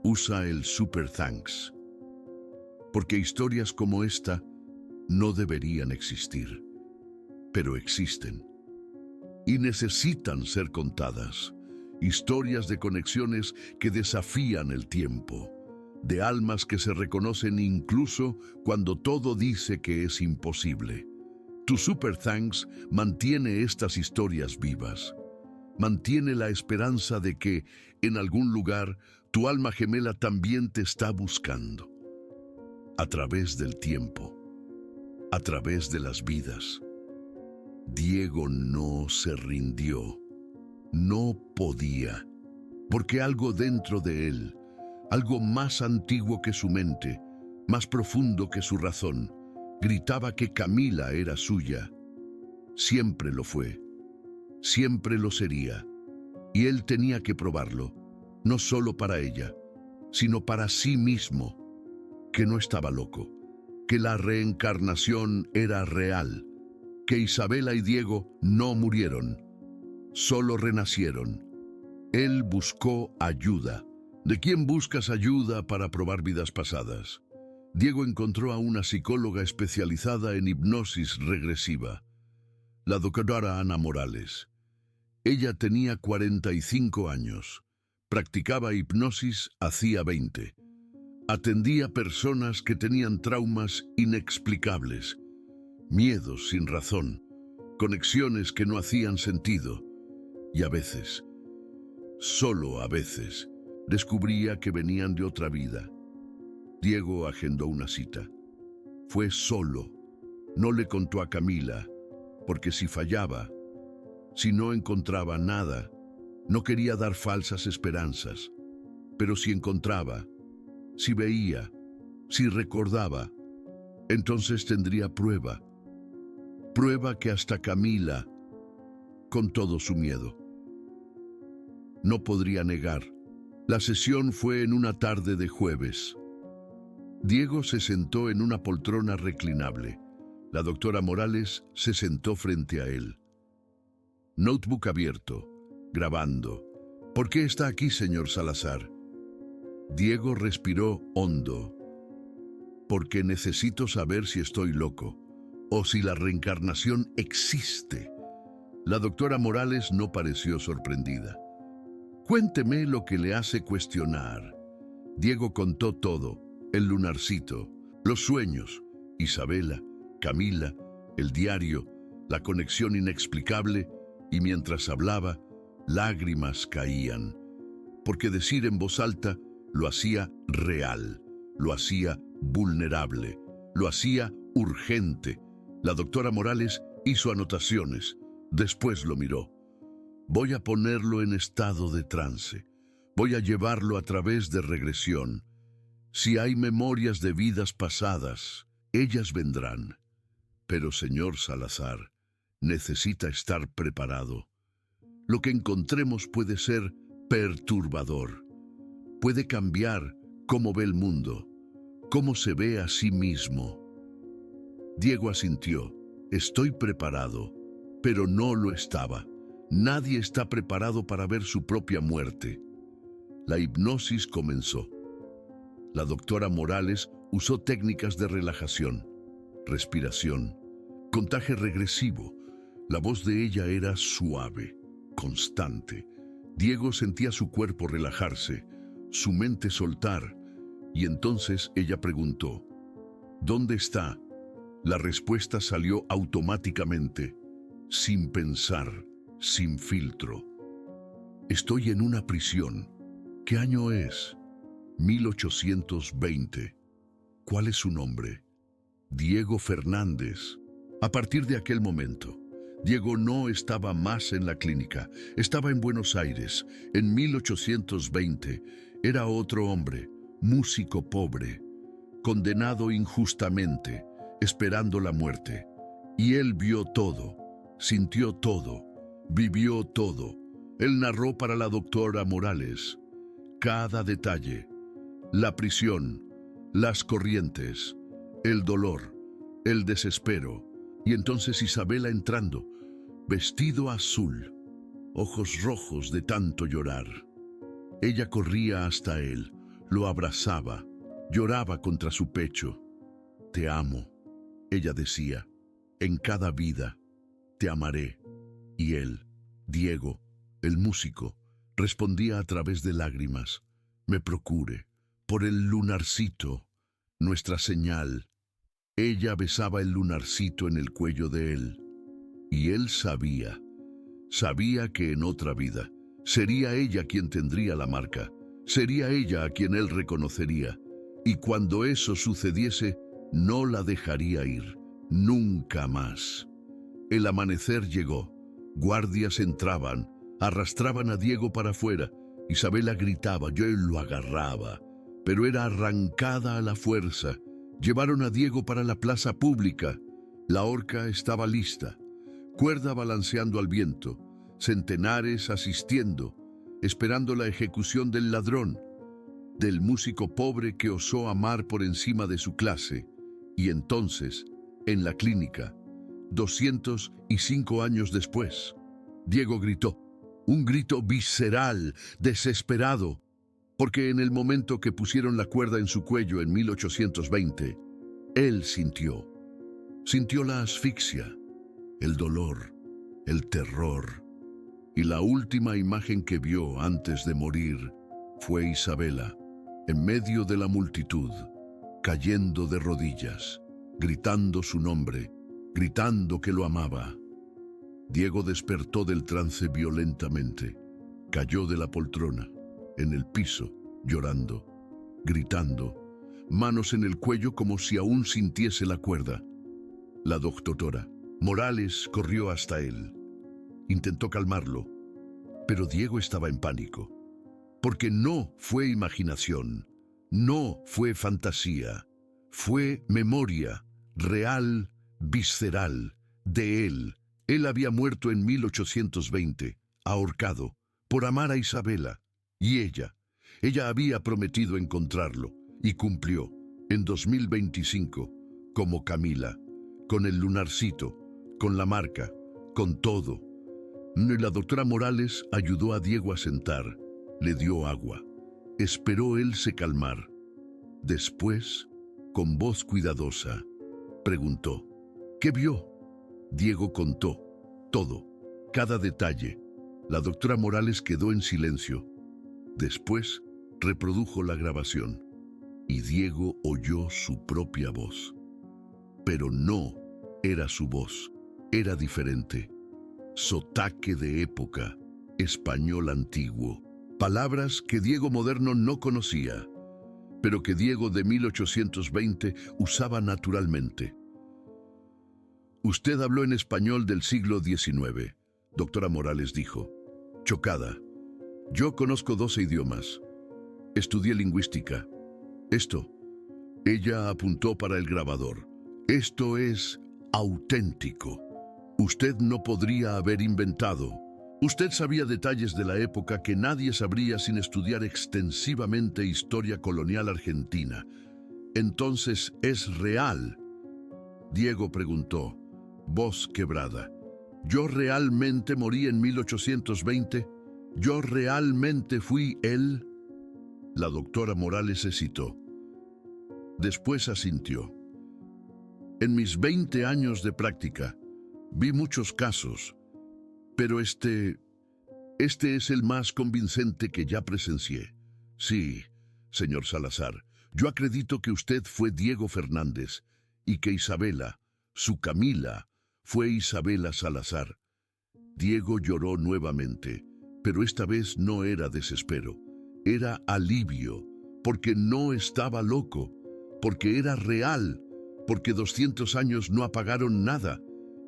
usa el Super Thanks. Porque historias como esta no deberían existir, pero existen y necesitan ser contadas. Historias de conexiones que desafían el tiempo, de almas que se reconocen incluso cuando todo dice que es imposible. Tu Super Thanks mantiene estas historias vivas. Mantiene la esperanza de que, en algún lugar, tu alma gemela también te está buscando. A través del tiempo, a través de las vidas. Diego no se rindió. No podía, porque algo dentro de él, algo más antiguo que su mente, más profundo que su razón, gritaba que Camila era suya. Siempre lo fue, siempre lo sería, y él tenía que probarlo, no solo para ella, sino para sí mismo, que no estaba loco, que la reencarnación era real, que Isabela y Diego no murieron, solo renacieron. Él buscó ayuda. ¿De quién buscas ayuda para probar vidas pasadas? Diego encontró a una psicóloga especializada en hipnosis regresiva, la doctora Ana Morales. Ella tenía 45 años, practicaba hipnosis hacía 20. Atendía personas que tenían traumas inexplicables, miedos sin razón, conexiones que no hacían sentido, y a veces, solo a veces, descubría que venían de otra vida. Diego agendó una cita. Fue solo. No le contó a Camila, porque si fallaba, si no encontraba nada, no quería dar falsas esperanzas. Pero si encontraba, si veía, si recordaba, entonces tendría prueba. Prueba que hasta Camila, con todo su miedo, no podría negar. La sesión fue en una tarde de jueves. Diego se sentó en una poltrona reclinable. La doctora Morales se sentó frente a él. Notebook abierto, grabando. ¿Por qué está aquí, señor Salazar? Diego respiró hondo. Porque necesito saber si estoy loco o si la reencarnación existe. La doctora Morales no pareció sorprendida. Cuénteme lo que le hace cuestionar. Diego contó todo, el lunarcito, los sueños, Isabela, Camila, el diario, la conexión inexplicable, y mientras hablaba, lágrimas caían, porque decir en voz alta lo hacía real, lo hacía vulnerable, lo hacía urgente. La doctora Morales hizo anotaciones, después lo miró. Voy a ponerlo en estado de trance. Voy a llevarlo a través de regresión. Si hay memorias de vidas pasadas, ellas vendrán. Pero, señor Salazar, necesita estar preparado. Lo que encontremos puede ser perturbador. Puede cambiar cómo ve el mundo, cómo se ve a sí mismo. Diego asintió. Estoy preparado, pero no lo estaba. Nadie está preparado para ver su propia muerte. La hipnosis comenzó. La doctora Morales usó técnicas de relajación, respiración, contagio regresivo. La voz de ella era suave, constante. Diego sentía su cuerpo relajarse, su mente soltar, y entonces ella preguntó, ¿dónde está? La respuesta salió automáticamente, sin pensar, sin filtro. Estoy en una prisión. ¿Qué año es? 1820. ¿Cuál es su nombre? Diego Fernández. A partir de aquel momento, Diego no estaba más en la clínica, estaba en Buenos Aires. En 1820 era otro hombre, músico pobre, condenado injustamente, esperando la muerte. Y él vio todo, sintió todo, vivió todo. Él narró para la doctora Morales cada detalle, la prisión, las corrientes, el dolor, el desespero. Y entonces Isabela entrando, vestido azul, ojos rojos de tanto llorar. Ella corría hasta él, lo abrazaba, lloraba contra su pecho. Te amo, ella decía, en cada vida, te amaré. Y él, Diego, el músico, respondía a través de lágrimas, me procure, por el lunarcito, nuestra señal. Ella besaba el lunarcito en el cuello de él. Y él sabía que en otra vida sería ella quien tendría la marca, sería ella a quien él reconocería. Y cuando eso sucediese, no la dejaría ir, nunca más. El amanecer llegó, guardias entraban, Arrastraban a Diego para afuera. Isabela gritaba, yo lo agarraba, pero era arrancada a la fuerza. Llevaron a Diego para la plaza pública. La horca estaba lista, cuerda balanceando al viento, centenares asistiendo, esperando la ejecución del ladrón, del músico pobre que osó amar por encima de su clase. Y entonces, en la clínica, 205 años después, Diego gritó, un grito visceral, desesperado, porque en el momento que pusieron la cuerda en su cuello en 1820, él sintió la asfixia, el dolor, el terror, y la última imagen que vio antes de morir fue Isabela, en medio de la multitud, cayendo de rodillas, gritando su nombre, gritando que lo amaba. Diego despertó del trance violentamente, cayó de la poltrona, en el piso, llorando, gritando, manos en el cuello como si aún sintiese la cuerda. La doctora Morales corrió hasta él. Intentó calmarlo, pero Diego estaba en pánico, porque no fue imaginación, no fue fantasía, fue memoria real, visceral, de él. Él había muerto en 1820, ahorcado, por amar a Isabela, y ella había prometido encontrarlo, y cumplió, en 2025, como Camila, con el lunarcito, con la marca, con todo. La doctora Morales ayudó a Diego a sentar, le dio agua, esperó él se calmar. Después, con voz cuidadosa, preguntó, ¿qué vio? Diego contó todo, cada detalle. La doctora Morales quedó en silencio. Después reprodujo la grabación y Diego oyó su propia voz. Pero no era su voz, era diferente. Sotaque de época, español antiguo, palabras que Diego moderno no conocía, pero que Diego de 1820 usaba naturalmente. Usted habló en español del siglo XIX, doctora Morales dijo, chocada. Yo conozco 12 idiomas. Estudié lingüística. Ella apuntó para el grabador. Esto es auténtico. Usted no podría haber inventado. Usted sabía detalles de la época que nadie sabría sin estudiar extensivamente historia colonial argentina. Entonces, ¿es real? Diego preguntó, voz quebrada. ¿Yo realmente morí en 1820? ¿Yo realmente fui él? La doctora Morales hesitó. Después asintió. En mis 20 años de práctica, vi muchos casos, pero este es el más convincente que ya presencié. Sí, señor Salazar, yo acredito que usted fue Diego Fernández y que Isabela, su Camila, fue Isabela Salazar. Diego lloró nuevamente, pero esta vez no era desespero, era alivio, porque no estaba loco, porque era real, porque 200 años no apagaron nada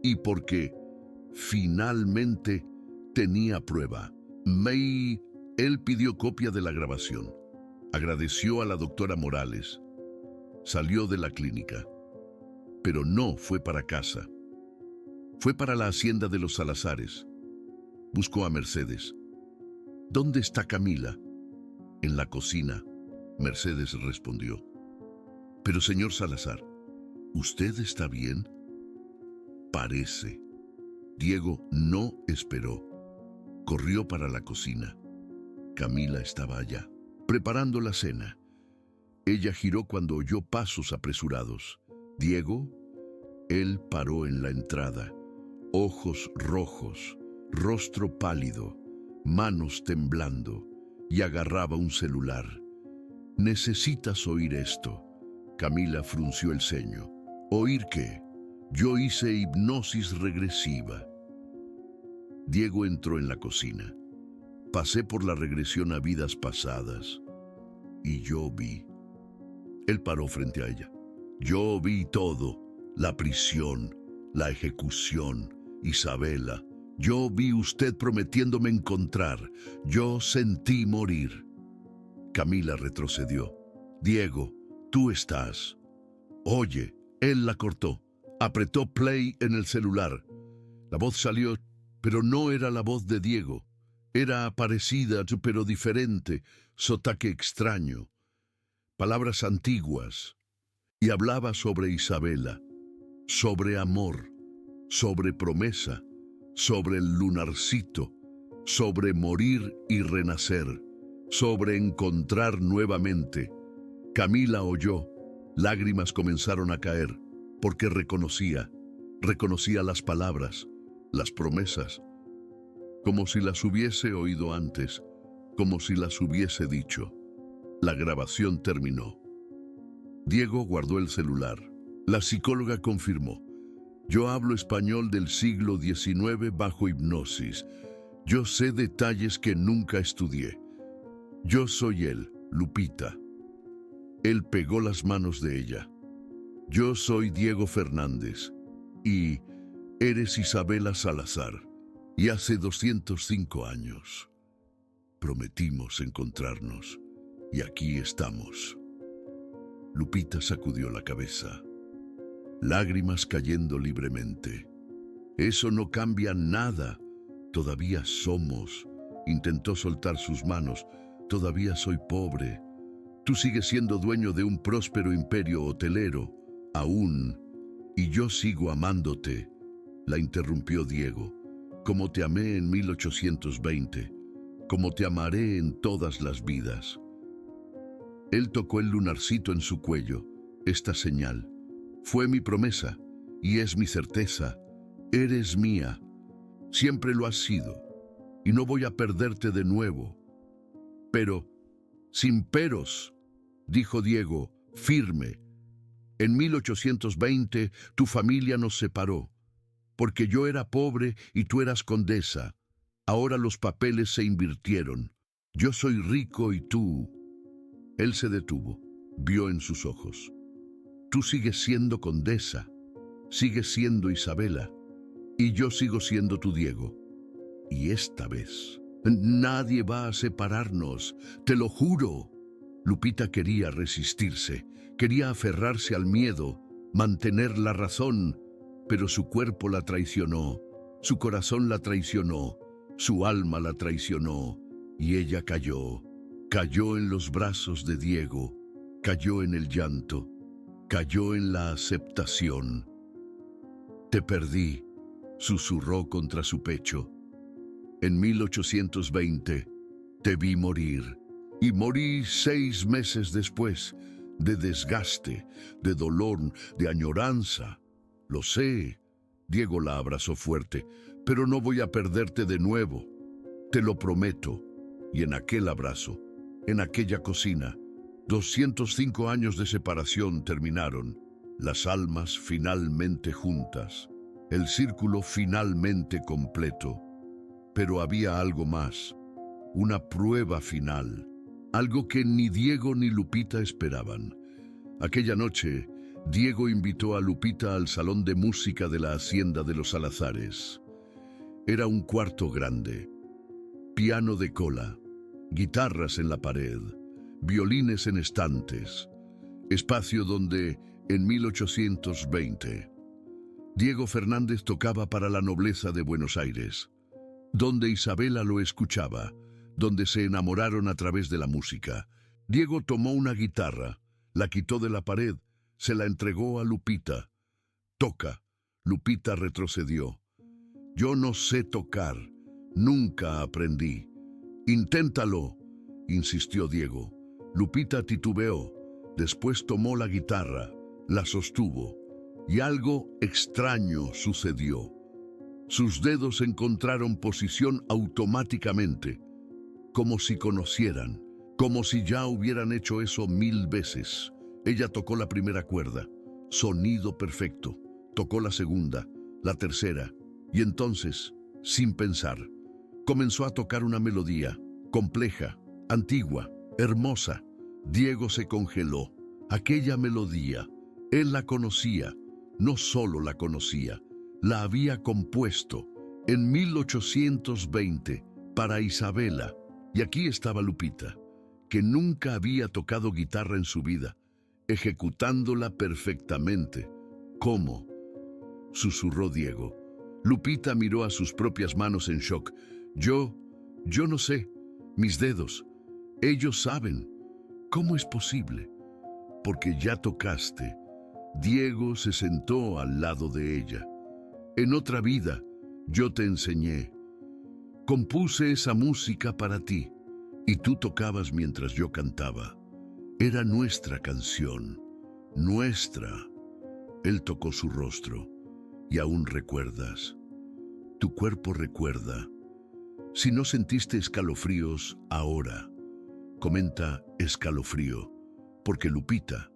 y porque finalmente tenía prueba. Él pidió copia de la grabación, agradeció a la doctora Morales, salió de la clínica, pero no fue para casa. Fue para la hacienda de los Salazares. Buscó a Mercedes. ¿Dónde está Camila? En la cocina, Mercedes respondió. Pero señor Salazar, ¿usted está bien? Parece. Diego no esperó. Corrió para la cocina. Camila estaba allá, preparando la cena. Ella giró cuando oyó pasos apresurados. Diego, él paró en la entrada. Ojos rojos, rostro pálido, manos temblando, y agarraba un celular. Necesitas oír esto. Camila frunció el ceño. ¿Oír qué? Yo hice hipnosis regresiva. Diego entró en la cocina. Pasé por la regresión a vidas pasadas y yo vi. Él paró frente a ella. Yo vi todo, la prisión, la ejecución, Isabela. Yo vi usted prometiéndome encontrar. Yo sentí morir. Camila retrocedió. Diego, tú estás. Oye, él la cortó. Apretó play en el celular. La voz salió, pero no era la voz de Diego. Era parecida, pero diferente, sotaque extraño. Palabras antiguas. Y hablaba sobre Isabela, sobre amor, sobre promesa, sobre el lunarcito, sobre morir y renacer, sobre encontrar nuevamente. Camila oyó, lágrimas comenzaron a caer, porque reconocía las palabras, las promesas, como si las hubiese oído antes, como si las hubiese dicho. La grabación terminó. Diego guardó el celular. La psicóloga confirmó. Yo hablo español del siglo XIX bajo hipnosis. Yo sé detalles que nunca estudié. Yo soy él, Lupita. Él pegó las manos de ella. Yo soy Diego Fernández. Y eres Isabela Salazar. Y hace 205 años prometimos encontrarnos. Y aquí estamos. Lupita sacudió la cabeza. Lágrimas cayendo libremente. Eso no cambia nada. Todavía somos. Intentó soltar sus manos. Todavía soy pobre. Tú sigues siendo dueño de un próspero imperio hotelero. Aún. Y yo sigo amándote. La interrumpió Diego. Como te amé en 1820. Como te amaré en todas las vidas. Él tocó el lunarcito en su cuello. Esta señal. Fue mi promesa, y es mi certeza. Eres mía. Siempre lo has sido, y no voy a perderte de nuevo. Pero, sin peros, dijo Diego, firme. En 1820 tu familia nos separó, porque yo era pobre y tú eras condesa. Ahora los papeles se invirtieron. Yo soy rico y tú... Él se detuvo, vio en sus ojos. Tú sigues siendo condesa, sigues siendo Isabela, y yo sigo siendo tu Diego. Y esta vez, nadie va a separarnos, te lo juro. Lupita quería resistirse, quería aferrarse al miedo, mantener la razón, pero su cuerpo la traicionó, su corazón la traicionó, su alma la traicionó, y ella cayó. Cayó en los brazos de Diego, cayó en el llanto, cayó en la aceptación. Te perdí, susurró contra su pecho. En 1820 te vi morir, y morí 6 meses después, de desgaste, de dolor, de añoranza. Lo sé. Diego la abrazó fuerte, pero no voy a perderte de nuevo. Te lo prometo. Y en aquel abrazo, en aquella cocina, 205 años de separación terminaron, las almas finalmente juntas, el círculo finalmente completo. Pero había algo más, una prueba final, algo que ni Diego ni Lupita esperaban. Aquella noche, Diego invitó a Lupita al salón de música de la hacienda de los Salazares. Era un cuarto grande, piano de cola, guitarras en la pared, violines en estantes, espacio donde, en 1820, Diego Fernández tocaba para la nobleza de Buenos Aires, donde Isabela lo escuchaba, donde se enamoraron a través de la música. Diego tomó una guitarra, la quitó de la pared, se la entregó a Lupita. Toca. Lupita retrocedió. Yo no sé tocar, nunca aprendí. Inténtalo, insistió Diego. Lupita titubeó, después tomó la guitarra, la sostuvo, y algo extraño sucedió. Sus dedos encontraron posición automáticamente, como si conocieran, como si ya hubieran hecho eso 1000 veces. Ella tocó la primera cuerda, sonido perfecto, tocó la segunda, la tercera, y entonces, sin pensar, comenzó a tocar una melodía, compleja, antigua, hermosa. Diego se congeló. Aquella melodía, él la conocía, no solo la conocía, la había compuesto. En 1820, para Isabela, y aquí estaba Lupita, que nunca había tocado guitarra en su vida, ejecutándola perfectamente. ¿Cómo?, susurró Diego. Lupita miró a sus propias manos en shock. Yo no sé. Mis dedos. Ellos saben. ¿Cómo es posible? Porque ya tocaste. Diego se sentó al lado de ella. En otra vida, yo te enseñé. Compuse esa música para ti, y tú tocabas mientras yo cantaba. Era nuestra canción, nuestra. Él tocó su rostro, y aún recuerdas. Tu cuerpo recuerda. Si no sentiste escalofríos, ahora. Comenta escalofrío, porque Lupita,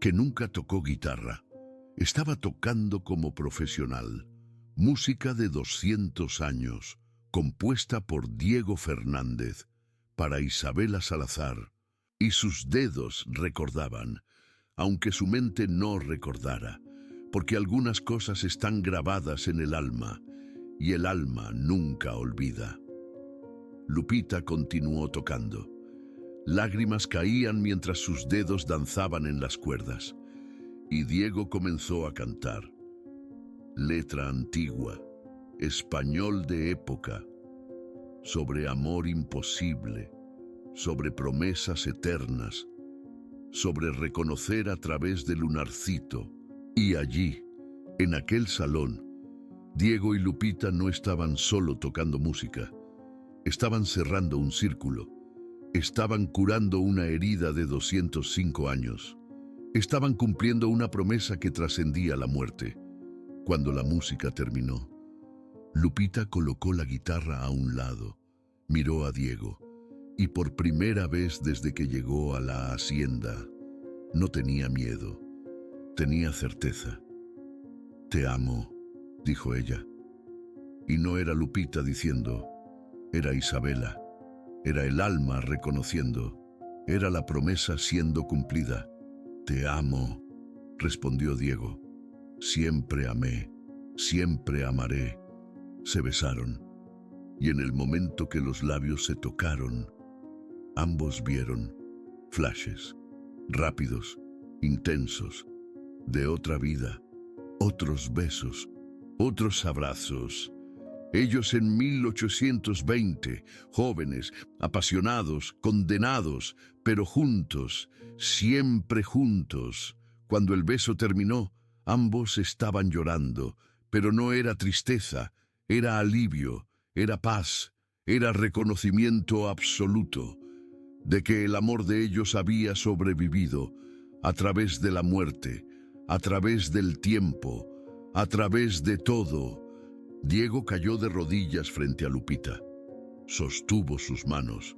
que nunca tocó guitarra, estaba tocando como profesional. Música de 200 años, compuesta por Diego Fernández, para Isabela Salazar, y sus dedos recordaban, aunque su mente no recordara, porque algunas cosas están grabadas en el alma, y el alma nunca olvida. Lupita continuó tocando. Lágrimas caían mientras sus dedos danzaban en las cuerdas, y Diego comenzó a cantar. Letra antigua, español de época, sobre amor imposible, sobre promesas eternas, sobre reconocer a través del lunarcito. Y allí, en aquel salón, Diego y Lupita no estaban solo tocando música, estaban cerrando un círculo, estaban curando una herida de 205 años, estaban cumpliendo una promesa que trascendía la muerte. Cuando la música terminó, Lupita colocó la guitarra a un lado, miró a Diego, y por primera vez desde que llegó a la hacienda, no tenía miedo, tenía certeza. Te amo, dijo ella. Y no era Lupita diciendo, era Isabela, era el alma reconociendo, era la promesa siendo cumplida. Te amo, respondió Diego. Siempre amé, siempre amaré. Se besaron, y en el momento que los labios se tocaron, ambos vieron flashes, rápidos, intensos, de otra vida, otros besos, otros abrazos. Ellos en 1820, jóvenes, apasionados, condenados, pero juntos, siempre juntos. Cuando el beso terminó, ambos estaban llorando, pero no era tristeza, era alivio, era paz, era reconocimiento absoluto de que el amor de ellos había sobrevivido a través de la muerte, a través del tiempo, a través de todo. Diego cayó de rodillas frente a Lupita. Sostuvo sus manos.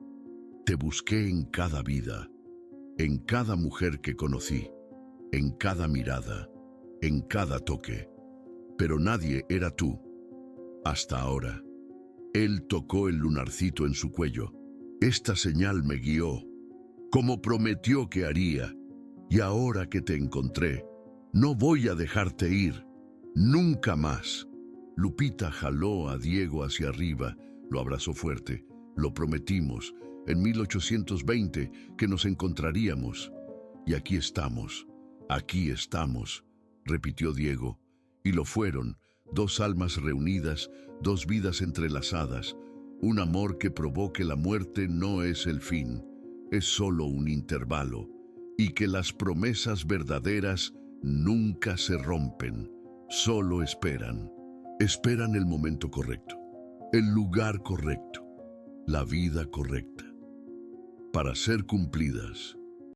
Te busqué en cada vida, en cada mujer que conocí, en cada mirada, en cada toque. Pero nadie era tú. Hasta ahora. Él tocó el lunarcito en su cuello. Esta señal me guió, como prometió que haría. Y ahora que te encontré, no voy a dejarte ir. Nunca más. Lupita jaló a Diego hacia arriba, lo abrazó fuerte. Lo prometimos en 1820 que nos encontraríamos. Y aquí estamos, repitió Diego. Y lo fueron, dos almas reunidas, dos vidas entrelazadas, un amor que probó que la muerte no es el fin, es solo un intervalo, y que las promesas verdaderas nunca se rompen, solo esperan. Esperan el momento correcto, el lugar correcto, la vida correcta, para ser cumplidas.